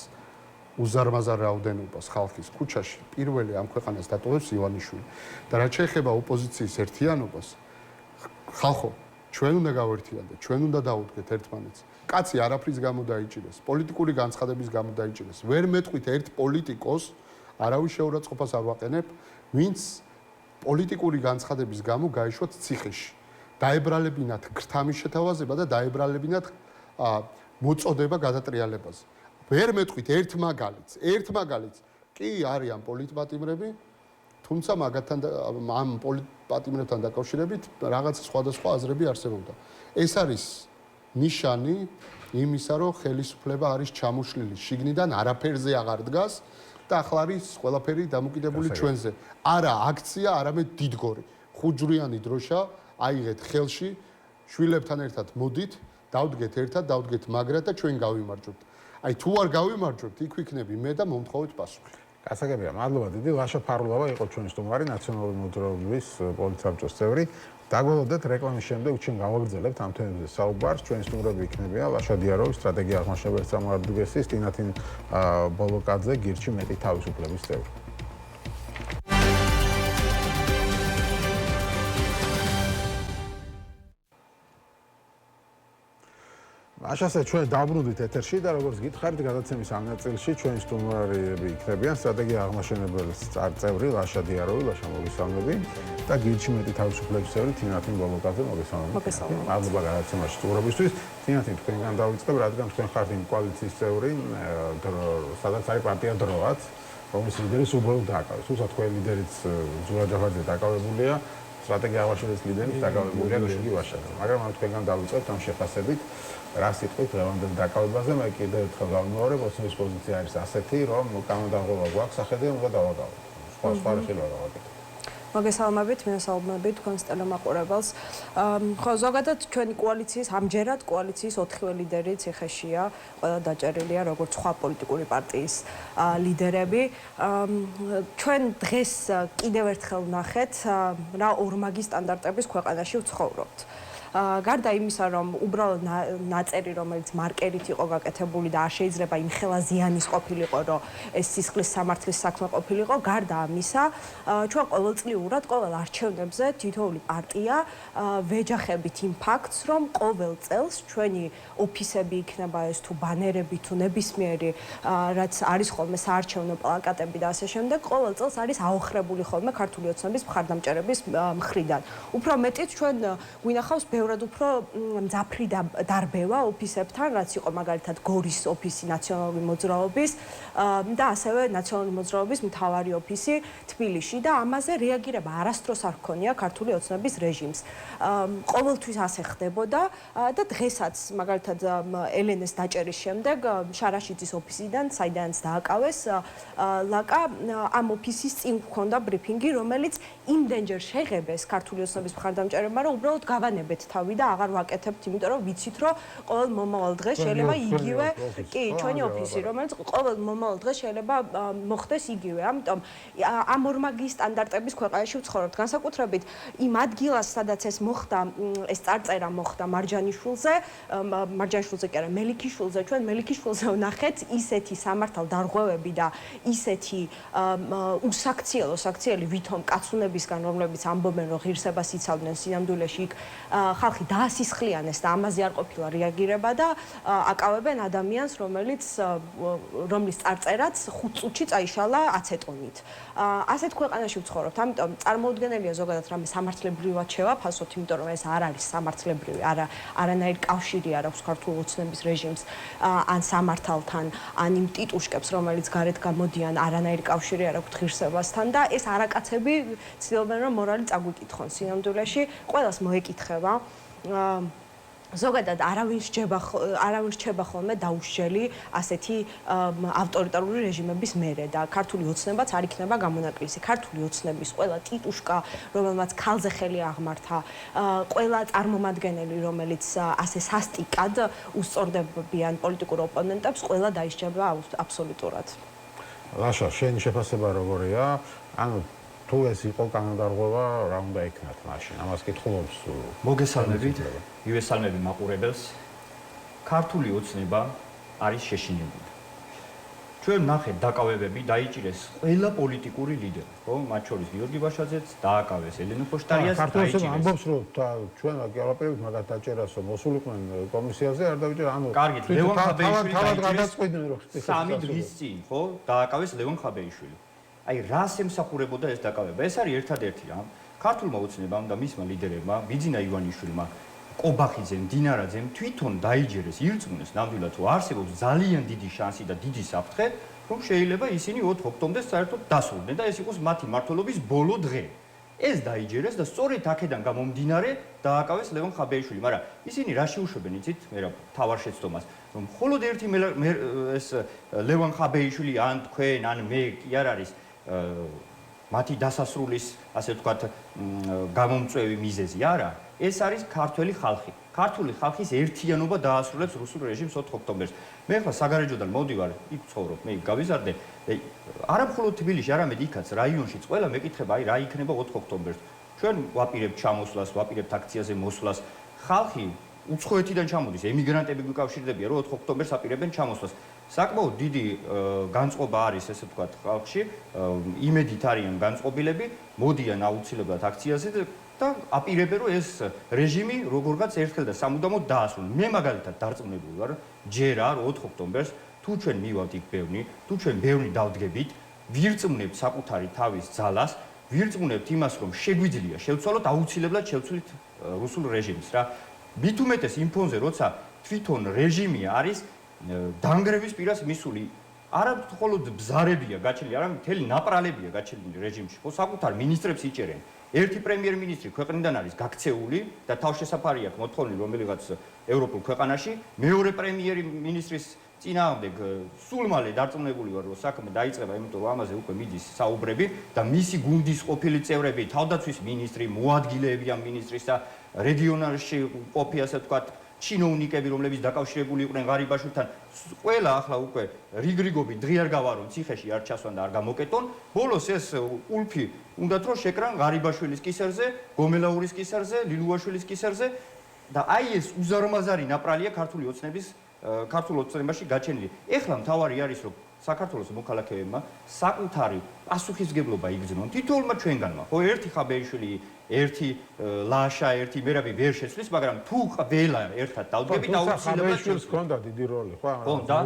უზარმაზარ რაოდენობას ხალხის ქუჩაში, პირველი ამ ქვეყანას დატოვებს ივანიშვილი. და რაც შეეხება ოპოზიციის ერთიანობას, ხალხო, ჩვენ უნდა გავერთიანდეთ, ჩვენ უნდა დავუდგეთ ერთმანეთს. კაცი არაფრის გამო დაიჭირეს, პოლიტიკური განცხადების გამო დაიჭირეს. ვერ მეტყვით ერთ პოლიტიკოს, არავის შეურაცხყოფას არ ვაყენებ, ვინც პოლიტიკური განცხადების გამო გაიშვათ ციხეში. დაებრალებინათ ქრთამის შეთავაზება და დაებრალებინათ მოწოდება გადატრიალებაზე. ვერ მეტყვით ერთ მაგალითს. კი არიან პოლიტპატიმრები, თუმცა მაგათთან ამ პოლიტპატიმრებთან დაკავშირებით რაღაც სხვადასხვა აზრები არსებობდა. ეს არის ნიშანი იმისა, რომ ხელისუფლება არის ჩამოშლილი შიგნიდან, არაფერზე აღარ დგას და ახლა არის ყველაფერი დამოკიდებული ჩვენზე. არა აქცია, არამედ დიდგორი. ხუჯვრიანი დროშა აიღეთ ხელში, შვილებთან ერთად მოდით, დავდგეთ ერთად, დავდგეთ მაგრად და ჩვენ გავიმარჯვებთ. აი თუ არ გავიმარჯვებთ, იქ ვიქნები მე და მომთხოვეთ პასუხი. გასაგებია, მადლობა დიდი. ლაშა ფარულავა იყო ჩვენი სტუმარი, ნაციონალური მოძრაობის პოლიტსაბჭოს წევრი. დაგველოდეთ რეკლამის შემდეგ ჩვენ გავაგრძელებთ ამ თემებზე საუბარს. ჩვენი სტუმრები იქნებიან ლაშა დიაროვი, სტრატეგია აღმაშენებელი სამართლდუგესის, ტინათინ ბოლოკაძე, გირჩი მეტი თავისუფლების წევრი. აშასე ჩვენ დავბრუნდით ეთერში და როგორც გითხარით, გადაცემის ამ ნაწილში ჩვენი სტუმრები იქნებიან სტრატეგია აღმაშენებლის წევრი ლაშა დიაროვი, ლაშა მოგესალმები და გირჩი მეტი თავისუფლების წევრი თინათინ ბოლოკაძე, მოგესალმებით. მადლობა გადაცემაში სტუმრობისთვის. თინათინ თქვენგან დავიწყებ, რადგან თქვენ ხართ იმ კოალიციის წევრი, სადაც არის პარტია დროაც, რომლის ლიდერის უბრალოდ დააკავეს. თუმცა თქვენი ლიდერიც ზურაბ ჯავაძე დაკავებულია, სტრატეგია აღმაშენებლის ლიდერიც დაკავებულია გიორგი ვაშაძე. მაგრამ ამ თქვენგან დავიწყებთ ამ შეფასებით. რა სიტყვით დღევანდელ დაკავებაზე მე კიდევ ერთხელ გავიმეორებ, ოცნების პოზიცია არის ასეთი, რომ კანონმდებლობა გვაქვს სახედე, უნდა დავაგავოთ. სხვა შეიძლება გავაკეთოთ. მოგესალმებით, მესალმებით თქვენს ტელემაყურებელს. ხო, ზოგადად ჩვენი კოალიციის, ამჯერად კოალიციის 4 ლიდერი ციხეშია, ყველა დაჭერილია როგორც სხვა პოლიტიკური პარტიის ლიდერები. ჩვენ დღეს კიდევ ერთხელ ვნახეთ, რა ორმაგი სტანდარტების ქვეყანაში ვცხოვრობთ. გარდა იმისა, რომ უბრალოდ ნაწერი, რომელიც მარკერით იყო გაკეთებული და არ შეიძლება იმხელა ზიანის ყოფილიყო, რომ ეს სისხლის სამართლის საქმე ყოფილიყო, გარდა ამისა, ჩვენ ყოველწლიურად ყოველ არჩევნებზე თითოეული პარტია ვეჯახებით იმ ფაქტს, რომ ყოველ წელს ჩვენი ოფისები იქნება ეს თუ ბანერები, თუ ნებისმიერი, რაც არის ხოლმე საარჩევნო პლაკატები და ასე შემდეგ, ყოველ წელს არის აოხრებული ხოლმე ქართული ოცნების მხარდამჭერების მხრიდან. უფრო მეტიც ჩვენ გვინახავს ბევრად უფრო მძაფრი დარბევა ოფისებთან, რაც იყო მაგალითად გორის ოფისი ნაციონალური მოძრაობის და ასევე ნაციონალური მოძრაობის მთავარი ოფისი თბილისში და ამაზე რეაგირება არასდროს არ ჰქონია ქართული ოცნების რეჟიმს. ყოველთვის ასე ხდებოდა და დღესაც მაგალითად ელენეს დაჭერის შემდეგ შარაშიძის ოფისიდან, საიდანაც დააკავეს ლაკა, ამ ოფისის წინ ჰქონდა ბრიფინგი, რომელიც იმდენჯერ შეღებეს ქართული ოცნების მხარდამჭერებმა, რომ უბრალოდ გავანებეთ თავი და აღარ ვაკეთებთ, იმიტომ რომ ვიცით, რომ ყოველ მომავალ დღეს შეიძლება იგივე, კი, ჩვენი ოფისი, რომელიც ყოველ მომავალ დღეს შეიძლება მოხდეს იგივე. ამიტომ ამ ორმაგი სტანდარტების ქვეყანაში ვცხოვრობთ. განსაკუთრებით იმ ადგილას, სადაც ეს მოხდა, ეს წარწერა მოხდა მარჯანიშვილზე კი არა, მელიქიშვილზე, ჩვენ მელიქიშვილზე ვნახეთ ისეთი სამართალდარღვევები და ისეთი უსაქციელი ვითომ კაცუნებისგან, რომლებიც ამბობენ, რომ ღირსებას იცავდნენ სინამდვილეში იქ ხალხი დაასისხლიანეს და ამაზე არ ყოფილა რეაგირება და აკავებენ ადამიანს, რომლის წარწერაც 5 წუთში წაიშალა აცეტონით. ასეთ ქვეყანაში ვცხოვრობთ, ამიტომ წარმოუდგენელია ზოგადად რამე სამართლებრივად შევაფასოთ, იმიტომ რომ ეს არ არის სამართლებრივი, არანაირი კავშირი არ აქვს ქართულ ოცნების რეჟიმს ან სამართალთან, ან იმ ტიტუშკებს, რომელიც გარეთ გამოდიან, არანაირი კავშირი არ აქვს ღირსებასთან და ეს არაკაცები ცდილობენ რომ მორალი წაგვიკითხონ სინამდვილეში, ყველას მოეკითხება. ზოგადად არავინ რჩება ხოლმე დაუსჯელი ასეთი ავტორიტარული რეჟიმების მერე და ქართული ოცნებაც არ იქნება გამონაკლისი. ქართული ოცნების ყველა ტიტუშკა, რომელმაც ქალზე ხელი აღმართა, ყველა წარმომადგენელი, რომელიც ასე სასტიკად უსწორდებიან პოლიტიკურ ოპონენტებს, ყველა დაისჯება აბსოლუტურად. ლაშა, შენი შეფასება როგორია? ანუ თუ ეს იყო კანონდარღვევა, რა უნდა იქნათ მაშინ? ამას კითხულობს. მოგესალმებით, მივესალმები მაყურებელს. ქართული ოცნება არის შეშინებული. ჩვენ ნახეთ დაკავებები დაიჭირეს ყველა პოლიტიკური ლიდერი, ხო? მათ შორის გიორგი ბაშაძეც დააკავეს, ელენე ფოშტარიას დაიჭირეს. ქართულოსები ამბობს, რომ ჩვენ ვაკავშირებთ მაგათ დაჭერას, რომ მოსულიყვნენ კომისიაზე, არ დავიჭერა, ანუ კარგით, ლევან ხაბეიშვილი დაიჭირეს. სამი დღის წინ, ხო? დააკავეს ლევან ხაბეიშვილი. აი რას ემსახურებოდა ეს დაკავება? ეს არის ერთადერთი რამ. ქართულმა ოცნებამ და მისმა ლიდერებმა, ბიძინა ივანიშვილმა, ყობახიძემ, დინარაძემ თვითონ დაიჯერეს, ირწმუნეს ნამდვილად, რომ არსებობს ძალიან დიდი შანსი და დიდი საფრთხე, რომ შეიძლება ისინი 4 ოქტომბერს საერთოდ დასრულდნენ და ეს იყოს მათი მმართველობის ბოლო დღე. ეს დაიჯერეს და სწორედ აქედან გამომდინარე დააკავეს ლევან ხაბეიშვილი, მაგრამ ისინი რა შეუშვებენ, იცით, მე თავარ შეცდომას, რომ მხოლოდ ერთი ეს ლევან ხაბეიშვილი ან თქვენ, ან მე კი არ არის მათი დასასრულის, ასე ვთქვათ, გამომწვევი მიზეზი არა, ეს არის ქართველი ხალხი. ქართული ხალხის ერთიანობა დაასრულებს რუსულ რეჟიმს 4 ოქტომბერს. მე ხა საგარეჯოდან მოვდივარ, იქ ცხოვრობ, მე გავიზარდე. არა მხოლოდ თბილისში, არამედ იქაც რაიონშიც ყველა მეკითხება, აი რა იქნება 4 ოქტომბერს. ჩვენ ვაპირებთ ჩამოსვლას, ვაპირებთ აქციაზე მოსვლას. ხალხი უცხოეთიდან ჩამოდის, ემიგრანტები გვიკავშირდებიან, რომ 4 ოქტომბერს აპირებენ ჩამოსვლას. საკმაოდ დიდი განწყობა არის, ესე ვთქვათ, ხალხში, იმედით არიან განწყობილები, მოდიან აუცილებლად აქციაზე და აპირებენ, რომ ეს რეჟიმი როგორღაც ერთხელ და სამუდამოდ დაასრულონ. მე მაგალითად დარწმუნებული ვარ, ჯერ არ 4 ოქტომბერს თუ ჩვენ მივავთ იქ ბევრი, თუ ჩვენ ბევრი დავდგებით, ვირწმუნებთ საკუთარი თავის ძალას, ვირწმუნებთ იმას, რომ შეგვიძლია შევცვალოთ აუცილებლად შევცვლით რუსულ რეჟიმს რა. მით უმეტეს იმ ფონზე, როცა თვითონ რეჟიმი არის დანგრევის პირას მისული, არა მხოლოდ ბზარებია გაჩენილი, არამედ მთელი ნაპრალებია გაჩენილი რეჟიმში. ხო, საკუთარ მინისტრებს იჭერენ. ერთი პრემიერ-მინისტრი ქვეყნიდან არის გაქცეული და თავშესაფარი აქვს მოთხოვნილი რომელიღაც ევროპულ ქვეყანაში, მეორე პრემიერ-მინისტრის წინააღმდეგ სულ მალე დარწმუნებული ვარ, რომ საქმე დაიწყება, იმიტომ რომ ამაზე უკვე მიდის საუბრები და მისი გუნდის ყოფილი წევრები, თავდაცვის მინისტრი, მოადგილეები ამ მინისტრისა, რეგიონალში ყოფი, ასე ვთქვათ, ჩინოვნიკები, რომლებიც დაკავშირებული იყვნენ ღარიბაშვილთან, ყველა ახლა უკვე რიგრიგობით დღიარ გავარონ, ციხეში არ ჩასვან და არ გამოკეტონ. ბოლოს ეს ულფი უნდათ რომ შეკრან ღარიბაშვილის კისერზე, გომელაურის კისერზე, ლილუაშვილის კისერზე და აი ეს უზარმაზარი ნაპრალია ქართული ოცნების ქართულ ოცნებაში გაჩენილი. ეხლა მთავარი არის რომ საქართველოს მოქალაქეებმა საკუთარი პასუხისმგებლობა იგრძნონ თითოეულმა ჩვენგანმა. ხო, ერთი ხაბეიშვილი, ერთი ლაშა, ერთი მერაბი ვერ შეცვლის, მაგრამ თუ ყველა ერთად დავდგებით აუცილებლად შვილს ჰქონდა დიდი როლი, ხო,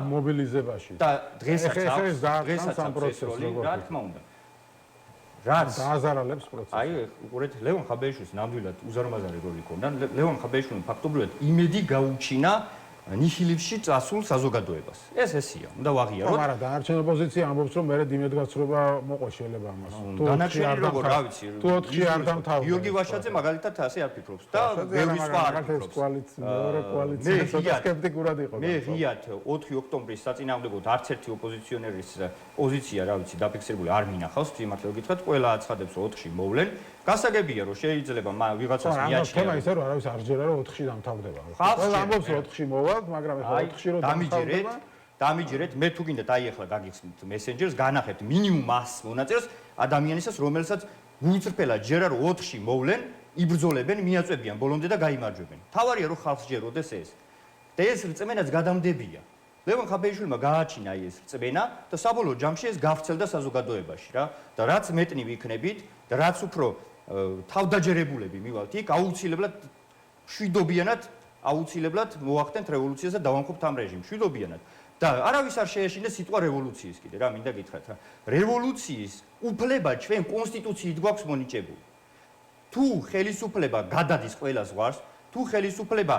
მობილიზებაში. და დღესაც ამ პროცესში, რა თქმა უნდა. რაც დააზარალებს პროცესს. აი, უყურეთ, ლევან ხაბეიშვილს ნამდვილად უზარმაზარი როლი ჰქონდა. ლევან ხაბეიშვილმა ფაქტობრივად იმედი გაუჩინა ნიჰილივში წასულ საზოგადოებას. ესეა, უნდა ვაღიაროთ. მაგრამ დანარჩენ ოპოზიცია ამბობს, რომ მე დიმედგაცრუება მოყვა შეიძლება ამას. დანარჩენი როგორ, რა ვიცი, თუ 4-ში არ დამთავრდა. გიორგი ვაშაძე მაგალითად ასე არ ფიქრობს და ბევრი სხვა არ ფიქრობს. მეორე კოალიცია ცოტა სკეპტიკურად იყო. მე ღიად 4 ოქტომბრის საწინააღმდეგოდ არც ერთი ოპოზიციონერის პოზიცია, რა ვიცი, დაფიქსირებული არ მინახავს, სიმართლე გითხრათ, ყველა აცხადებს, რომ 4-ში მოვლენ. გასაგებია, რომ შეიძლება ვიღაცას მიაჩნია. თემა ისე რომ არავის არ ჯერა, რომ 4-ში დამთავრდება. ყველა ამბობს, რომ 4-ში მოვალთ, მაგრამ ეხლა 4-ში რომ დამთავრდება. დამიჯერეთ, მე თუ გინდათ, აი ეხლა გაგიხსნით მესენჯერს, განახებთ მინიმუმ 100 მონაწერს ადამიანისას, რომელსაც გულწრფელად ჯერა, რომ 4-ში მოვლენ, იბრძოლებენ, მიაწვევიან ბოლომდე და გაიმარჯვებენ. თავარია, რომ ხალხს ჯეროდეს ეს. და ეს რწმენაც გადამდებია. ლევან ხაბეიშვილმა გააჩინა ეს რწმენა და საბოლოო ჯამში ეს გავრცელდა საზოგადოებაში რა. და რაც მეტნი ვიქნებით და რაც უფრო თავდაჯერებულები მივალთ იქ, აუცილებლად შვიდობიანად აუცილებლად მოახდენთ რევოლუციას და დავამხობთ ამ რეჟიმს. შვიდობიანად. და არავის არ შეეშინდა სიტყვა რევოლუციის კიდე რა მინდა გითხრათ რა. რევოლუციის უფლება ჩვენ კონსტიტუციით გვაქვს მონიჭებული. თუ ხელისუფლება გადადის ყველა ზღვარს, თუ ხელისუფლება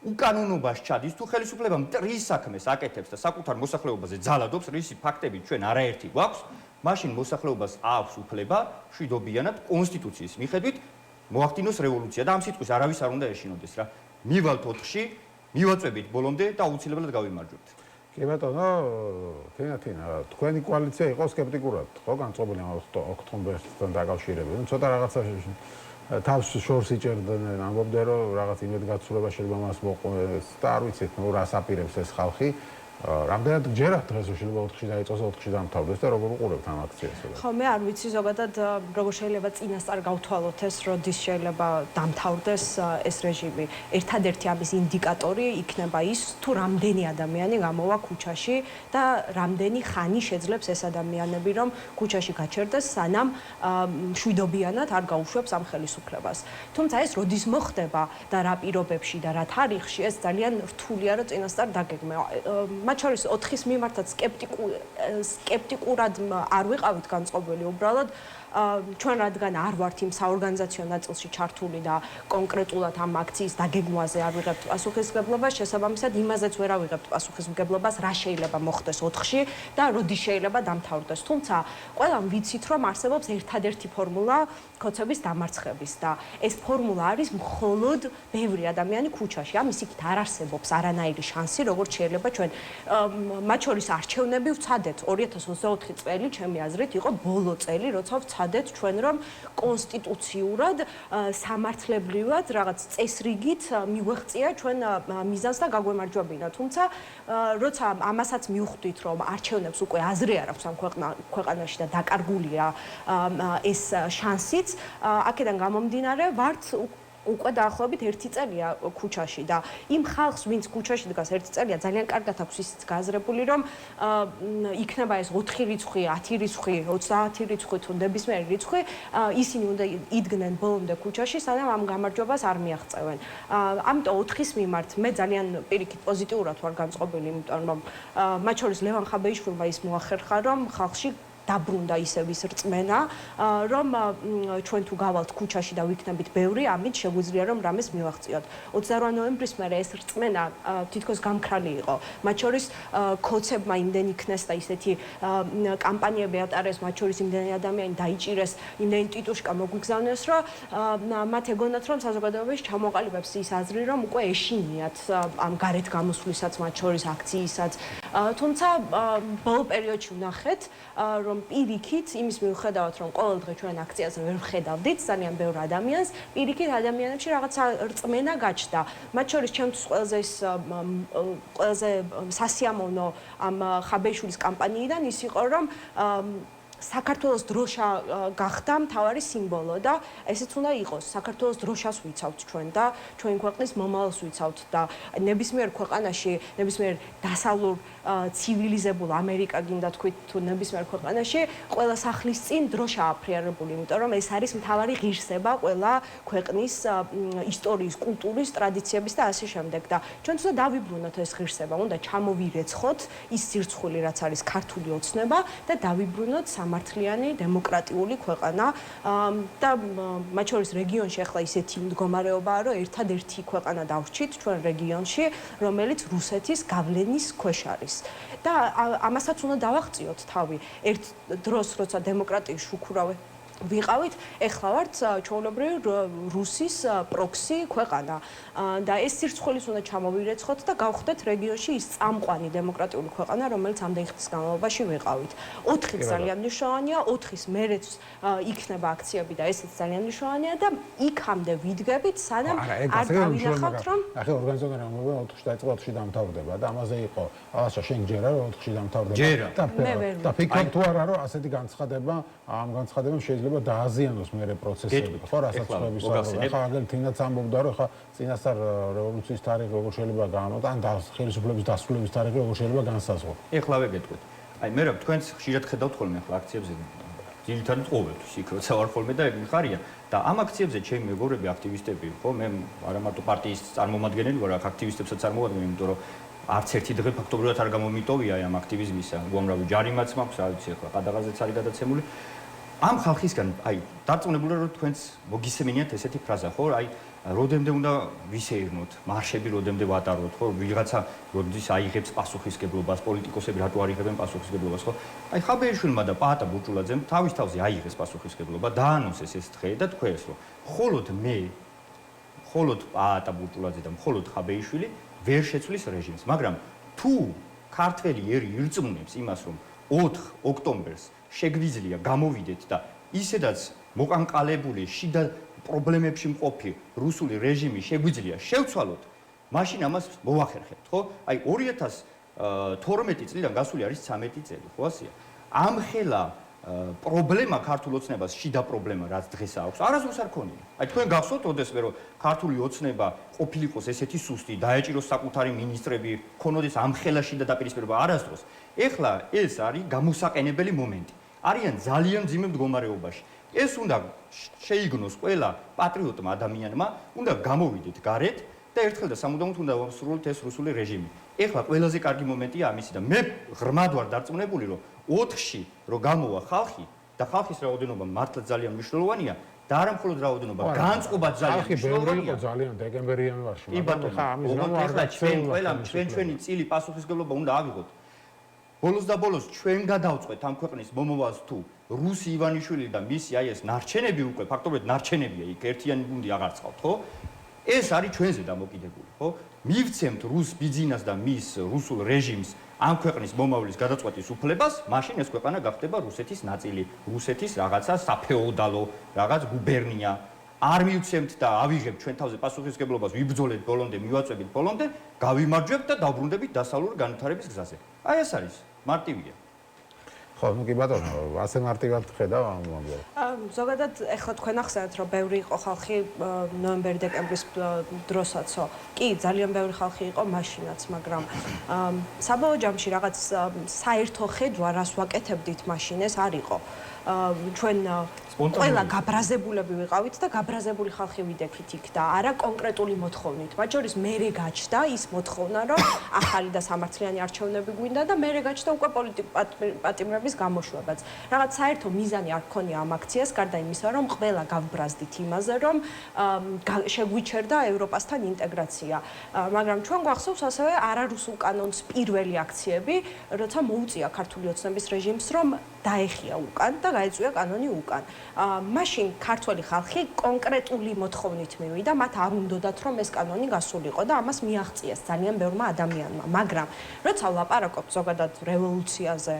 უკანონობას ჩადის, თუ ხელისუფლება მტრის საქმეს აკეთებს და საკუთარ მოსახლეობაზე ძალადობს, რისი ფაქტები ჩვენ არაერთი გვაქვს, მაშინ მოსახლეობას აქვს უფლება შვიდობიანად კონსტიტუციის მიხედვით მოახდინოს რევოლუცია და ამ სიტყვის არავის არ უნდა ეშინოდეს რა. მივალთ 4-ში, მივაწვევით ბოლომდე და აუცილებლად გავიმარჯვებთ. კი ბატონო, თქვენი კოალიცია იყო სკეპტიკურად, ხო, განწყობილი ოქტომბერთან დაკავშირებით. ცოტა რაღაცა თავს შორს იჭერდნენ, ამბობდნენ, რომ რაღაც იმედგაცრუება შეიძლება მას მოყვეს და არ ვიცით, რას აპირებს ეს ხალხი. რამდენად გჯერათ დღეს შეიძლება 4-ში დაიწყოს, 4-ში დამთავრდეს და როგორ უყურებთ ამ აქციას? ხო, მე არ ვიცი ზოგადად როგორ შეიძლება წინასწარ გავთვალოთ ეს, როდის შეიძლება დამთავრდეს ეს რეჟიმი. ერთადერთი ამის ინდიკატორი იქნება ის, თუ რამდენი ადამიანი გამოვა ქუჩაში და რამდენი ხანი შეძლებს ეს ადამიანები, რომ ქუჩაში გაჩერდეს, სანამ მშვიდობიანად არ გაუშვებს ამ ხელისუფლებას. თუმცა ეს როდის მოხდება და რა პირობებში და რა თარიღში, ეს ძალიან რთულია, რომ წინასწარ დაგეგმო. მათ შორის 4-ის მიმართაც სკეპტიკურად არ ვიყავით განწყობილი, უბრალოდ ჩვენ რადგან არ ვართ იმ საორგანიზაციო ნაწილში ჩართული და კონკრეტულად ამ აქციის დაგეგმვაზე არ ვიღებთ პასუხისმგებლობას, შესაბამისად იმაზეც ვერ ავიღებთ პასუხისმგებლობას, რა შეიძლება მოხდეს 4-ში და როდის შეიძლება დამთავრდეს. თუმცა ყველამ ვიცით, რომ არსებობს ერთადერთი ფორმულა ქოცების დამარცხების და ეს ფორმულა არის მხოლოდ ბევრი ადამიანი ქუჩაში. ამის იქით არ არსებობს არანაირი შანსი, როგორც შეიძლება ჩვენ მათ შორის არჩევნები ვცადეთ. 2024 წელი, ჩემი აზრით, იყო ბოლო წელი, როცა ვცადეთ ჩვენ, რომ კონსტიტუციურად, სამართლებრივად, რაღაც წესრიგით მივეღწია ჩვენ მიზანს და გაგვემარჯვებინა. თუმცა, როცა ამასაც მივხვდით, რომ არჩევნებს უკვე აზრი არ აქვს ამ ქვეყანაში და დაკარგულია ეს შანსიც, აქედან გამომდინარე, ვართ უკვე დაახლოებით 1 წელია ქუჩაში და იმ ხალხს, ვინც ქუჩაში დგას 1 წელია, ძალიან კარგად აქვს ისიც გააზრებული, რომ იქნება ეს 4 რიცხვი, 10 რიცხვი, 30 რიცხვი თუ ნებისმიერი რიცხვი, ისინი უნდა იდგნენ ბოლომდე ქუჩაში, სანამ ამ გამარჯვებას არ მიაღწევენ. ამიტომ 4-ის მიმართ მე ძალიან პირიქით პოზიტიურად ვარ განწყობილი, იმიტომ რომ მათ შორის ლევან ხაბეიშვილმა ის მოახერხა, რომ ხალხში დაბრუნდა ისევ ის რწმენა, რომ ჩვენ თუ გავალთ ქუჩაში და ვიქნებით ბევრი, ამით შეგვიძლია რომ რამეს მივაღწიოთ. 28 ნოემბრის მერე ეს რწმენა თითქოს გამქრალი იყო. მათ შორის ქოცებმა იმდენი იქნეს და ისეთი კამპანიები ატარეს, მათ შორის იმდენი ადამიანი დაიჭირეს, იმდენი ტიტუშკა მოგვიგზავნეს, რომ მათ ეგონათ, რომ საზოგადოებაში ჩამოყალიბებს ის აზრი, რომ უკვე ეშინიათ ამ გარეთ გამოსვლისაც, მათ შორის აქციისაც. თუმცა ბოლო პერიოდში ვნახეთ, რომ პირიქით იმის მიუხედავად, რომ ყოველ დღე ჩვენ აქციაზე ვერ ვხედავდით ძალიან ბევრ ადამიანს, პირიქით ადამიანებში რაღაცა რწმენა გაჩნდა. მათ შორის ჩემთვის ყველაზე სასიამოვნო ამ ხაბეიშვილის კამპანიიდან ის იყო, რომ საქართველოს დროშა გახდა მთავარი სიმბოლო და ესეც უნდა იყოს. საქართველოს დროშას ვიცავთ ჩვენ და ჩვენი ქვეყნის მომავალს ვიცავთ და ნებისმიერ ქვეყანაში, ნებისმიერ დასავლურ ცივილიზებულ ამერიკა გინდა თქვით თუ ნებისმიერ ქვეყანაში, ყველა სახლის წინ დროშა აფრიარებული, იმიტომ რომ ეს არის მთავარი ღირსება ყველა ქვეყნის ისტორიის, კულტურის, ტრადიციების და ასე შემდეგ და ჩვენ უნდა დავიბრუნოთ ეს ღირსება, უნდა ჩამოვირეცხოთ ის სირცხული, რაც არის ქართული ოცნება და დავიბრუნოთ სამართლიანი დემოკრატიული ქვეყანა და მათ შორის რეგიონში ახლა ისეთი მდგომარეობაა, რომ ერთადერთი ქვეყანა დავრჩით ჩვენ რეგიონში, რომელიც რუსეთის გავლენის ქვეშ არის. და ამასაც უნდა დავაღწიოთ თავი. ერთ დროს, როცა დემოკრატიის შუქურავი ვიყავით, ეხლა ვართ ჩვეულებრივი რუსის პროქსი ქვეყანა და ეს სირცხვილის უნდა ჩამოვირეცხოთ და გავხდეთ რეგიონში ის წამყვანი დემოკრატიული ქვეყანა, რომელიც ამდენი ხნის განმავლობაში ვიყავით. 4-იც ძალიან მნიშვნელოვანია, 4-ის მერეც იქნება აქციები და ესეც ძალიან მნიშვნელოვანია და იქამდე ვიდგებით, სანამ არ დავინახავთ, რომ ახლა ორგანიზატორი ამბობენ 4-ში დაიწყო, 4-ში დამთავრდება და ამაზე იყო. აღაშა შენ ჯერა რომ 4-ში დამთავრდება და ფიქრობ თუ არა რომ ასეთი განცხადება, ამ განცხადებამ შეიძლება დააზიანოს მერე პროცესები, ხო, რასაც ხვების ახლა აგერ თინაც ამბობდა, რომ ხა წინასწარ რევოლუციის თარიღი როგორ შეიძლება გამოვა, ან ხელისუფლების დასრულების თარიღი როგორ შეიძლება განსაზღვრო. ეხლავე გეტყვით. აი მე რა თქვენს ხშირად ხედავთ ხოლმე ახლა აქციებზე ძირითადად ყოველთვის იქ როცა ვარ ხოლმე და ეგ მიხარია და ამ აქციებზე ჩემი მეგობრები აქტივისტები ხო მე არა მარტო პარტიის წარმომადგენელი ვარ აქ აქტივისტებსაც წარმოვადგენ იმიტომ რომ არც ერთი დღე ფაქტობრივად არ გამომიტოვია ამ აქტივიზმისა უამრავი ჯარიმაც მაქვს რა ვიცი ახლა ყადაღაზეც არის გადაცემული ამ ხალხისგან აი დარწმუნებული რომ თქვენს მოგისმენიათ ესეთი ფრაზა ხო აი როდემდე უნდა ვისეირნოთ მარშები როდემდე ვატაროთ ხო ვიღაცა როდის აიღებს პასუხისგებლობას პოლიტიკოსები რატო არიღებენ პასუხისგებლობას ხო აი ხაბეიშვილმა და პაატა ბურჭულაძემ თავის თავზე აიღეს პასუხისგებლობა დაანონსეს ეს დღე და თქვენს რომ მხოლოდ მე მხოლოდ პაატა ბურჭულაძე და მხოლოდ ხაბეიშვილი ვერ შეცვლის რეჟიმს მაგრამ თუ ქართველი ერი ირწმუნებს იმას რომ 4 ოქტომბერს შეგვიძლია გამოვიდეთ და ისედაც მოყანყალებული შიდა პრობლემებში მყოფი რუსული რეჟიმი შეგვიძლია შევცვალოთ, მაშინ ამას მოვახერხებთ, ხო? აი 2012 წლიდან გასული არის 13 წელი, ხო ასია? ამხელა პრობლემა ქართულ ოცნებას, შიდა პრობლემა, რაც დღეს აქვს, არასდროს არ ქონია. აი თქვენ გახსოვთ ოდესმე რომ ქართული ოცნება ყოფილიყოს ესეთი სუსტი, დაეჭიროს საკუთარი მინისტრები, ქონოდეს ამხელა შიდა დაპირისპირება არასდროს. ეხლა ეს არის გამოსაყენებელი მომენტი. არიან ძალიან ძიმე მდგომარეობაში. ეს უნდა შეიგნოს ყველა პატრიოტმა ადამიანმა, უნდა გამოვიდეთ გარეთ და ერთხელ და სამუდამოდ უნდა ვასრულოთ ეს რუსული რეჟიმი. ეხლა ყველაზე კარგი მომენტია ამისი და მე ღრმად ვარ დარწმუნებული, რომ 4-ში რო გამოვა ხალხი და ხალხის რაოდენობა მართლა ძალიან მნიშვნელოვანია და არა მხოლოდ რაოდენობა, განწყობა ძალიან მნიშვნელოვანია. ძალიან დეკემბერიანი ვარ. კი ბატონო, ეხლა ჩვენი წილი პასუხისგებლობა უნდა ავიღოთ. ბოლოს და ბოლოს ჩვენ გადავწყვეტ ამ ქვეყნის მომავალს თუ რუსი ივანიშვილი და მისი აი ეს ნარჩენები უკვე ფაქტობრივად ნარჩენებია იქ ერთიანი გუნდი აღარ წავთ ხო ეს არის ჩვენზე დამოკიდებული ხო მივცემთ რუს ბიძინას და მის რუსულ რეჟიმს ამ ქვეყნის მომავლის გადაწყვეტის უფლებას მაშინ ეს ქვეყანა გახდება რუსეთის ნაწილი რუსეთის რაღაცა საფეოდალო რაღაც გუბერნია არ მივცემთ და ავიღებთ ჩვენ თავზე პასუხისგებლობას ვიბრძოლეთ ბოლომდე მივაწვევით ბოლომდე გავიმარჯვებთ და დავბრუნდებით დასავლური განვითარების გზაზე აი ეს არის მარტივია ხო, ну კი ბატონო, ასე მარტივად ხედავ ამ ამბავს. ზოგადად ეხლა თქვენ ახსენეთ, რომ ბევრი იყო ხალხი ნოემბერ-დეკემბრის დროსაც, კი, ძალიან ბევრი ხალხი იყო მაშინაც, მაგრამ საბოლოო ჯამში რაღაც საერთო ხედვა, რას ვაკეთებდით მაშინ, ეს არ იყო. ჩვენ ყველა გაბრაზებულები ვიყავით და გაბრაზებული ხალხი ვიდექით იქ და არა კონკრეტული მოთხოვნით. მათ შორის მერე გაჩნდა ის მოთხოვნა, რომ ახალი და სამართლიანი არჩევნები გვინდა და მერე გაჩნდა უკვე პოლიტიკური პატიმრების გამოშვებაც. რაღაც საერთო მიზანი არ გქონია ამ აქციას, გარდა იმისა, რომ ყველა გავბრაზდით იმაზე, რომ შეგვიჩერდა ევროპასთან ინტეგრაცია. მაგრამ ჩვენ გვახსოვს ასევე არარუსულ კანონს პირველი აქციები, როცა მოუწია ქართული ოცნების რეჟიმს, რომ დაეხია უკან და გაეწვია კანონი უკან. მაშინ ქართველი ხალხი კონკრეტული მოთხოვნით მივიდა, მათ არ უნდათ რომ ეს კანონი გასულიყო და ამას მიაღწიეს ძალიან ბევრმა ადამიანმა. მაგრამ როცა ვლაპარაკობთ ზოგადად რევოლუციაზე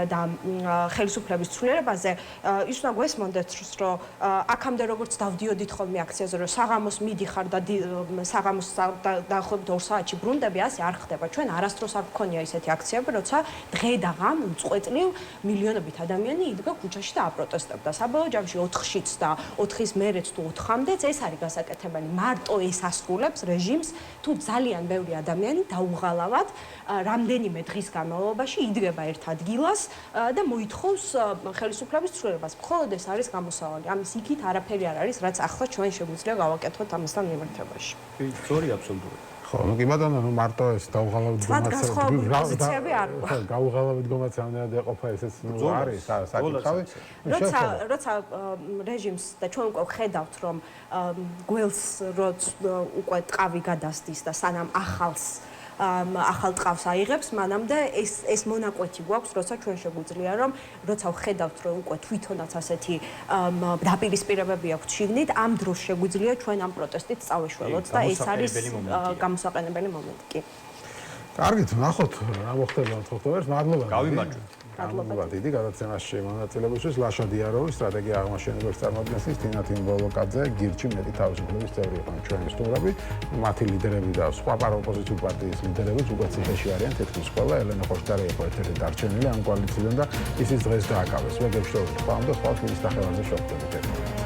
და ხელისუფლების ცვლილებაზე, ის უნდა გვესმოდეთ, რომ აქამდე როგორც დავდიოდით ხოლმე აქციაზე, რომ საღამოს მიდიხარ და საღამოს დაახლოებით 2 საათში ბრუნდები, ასე არ ხდება. ჩვენ არასდროს არ გქონია ისეთი აქციები, როცა დღე და ღამ უწყვეტლივ მილიონობით ადამიანი იდგა ქუჩაში და აპროტესტებდა. საბოლოო ჯამში 4-შიც და 4-ის მერეც თუ 4-მდეც ეს არის გასაკეთებელი. მარტო ეს ასრულებს რეჟიმს, თუ ძალიან ბევრი ადამიანი დაუღალავად რამდენიმე დღის განმავლობაში იდგება ერთ ადგილას და მოითხოვს ხელისუფლების ცვლილებას. მხოლოდ ეს არის გამოსავალი. ამის იქით არაფერი არ არის, რაც ახლა ჩვენ შეგვიძლია გავაკეთოთ ამასთან მიმართებაში. კი, სწორი აბსოლუტურად. ხო, ну კი ბატონო, ну მარტო ეს დაუღალავით გაუღალავით გომაცამდე ეყოფა ესეც ну არის საკითხავი. როცა რეჟიმს და ჩვენ უკვე ხედავთ, რომ გველს უკვე ტყავი გადასდის და სანამ ახალ ტყავს აიღებს, მანამდე ეს მონაკვეთი გვაქვს, როცა ჩვენ შეგვიძლია რომ როცა ვხედავთ, რომ უკვე თვითონაც ასეთი დაპირისპირებები აქვს შიგნით, ამ დროს შეგვიძლია ჩვენ ამ პროტესტით წავეშველოთ და ეს არის გამოსაყენებელი მომენტი. კი. კარგით, ნახოთ რა მოხდება ოქტომბერს. მადლობა. გავიმარჯვებთ. მადლობა დიდი გადაცემაში მონაწილეობისთვის. ლაშა დიაროვი, სტრატეგია აღმაშენებელი წარმოადგენს თინა თიმბოლოკაძე, გირჩი მეტი თავისუფლების წევრი იყო ჩვენი სტუმრები, მათი ლიდერები და სხვა პაროპოზიციურ პარტიის ლიდერებიც უკვე ციხეში არიან, თითქმის ყველა. ელენა ხოშტარი იყო ერთ-ერთი დარჩენილი ამ კოალიციიდან და ისიც დღეს დააკავეს. მე გეშოვით, ხვალ და ხვალ ის დახევაზე შევხვდებით.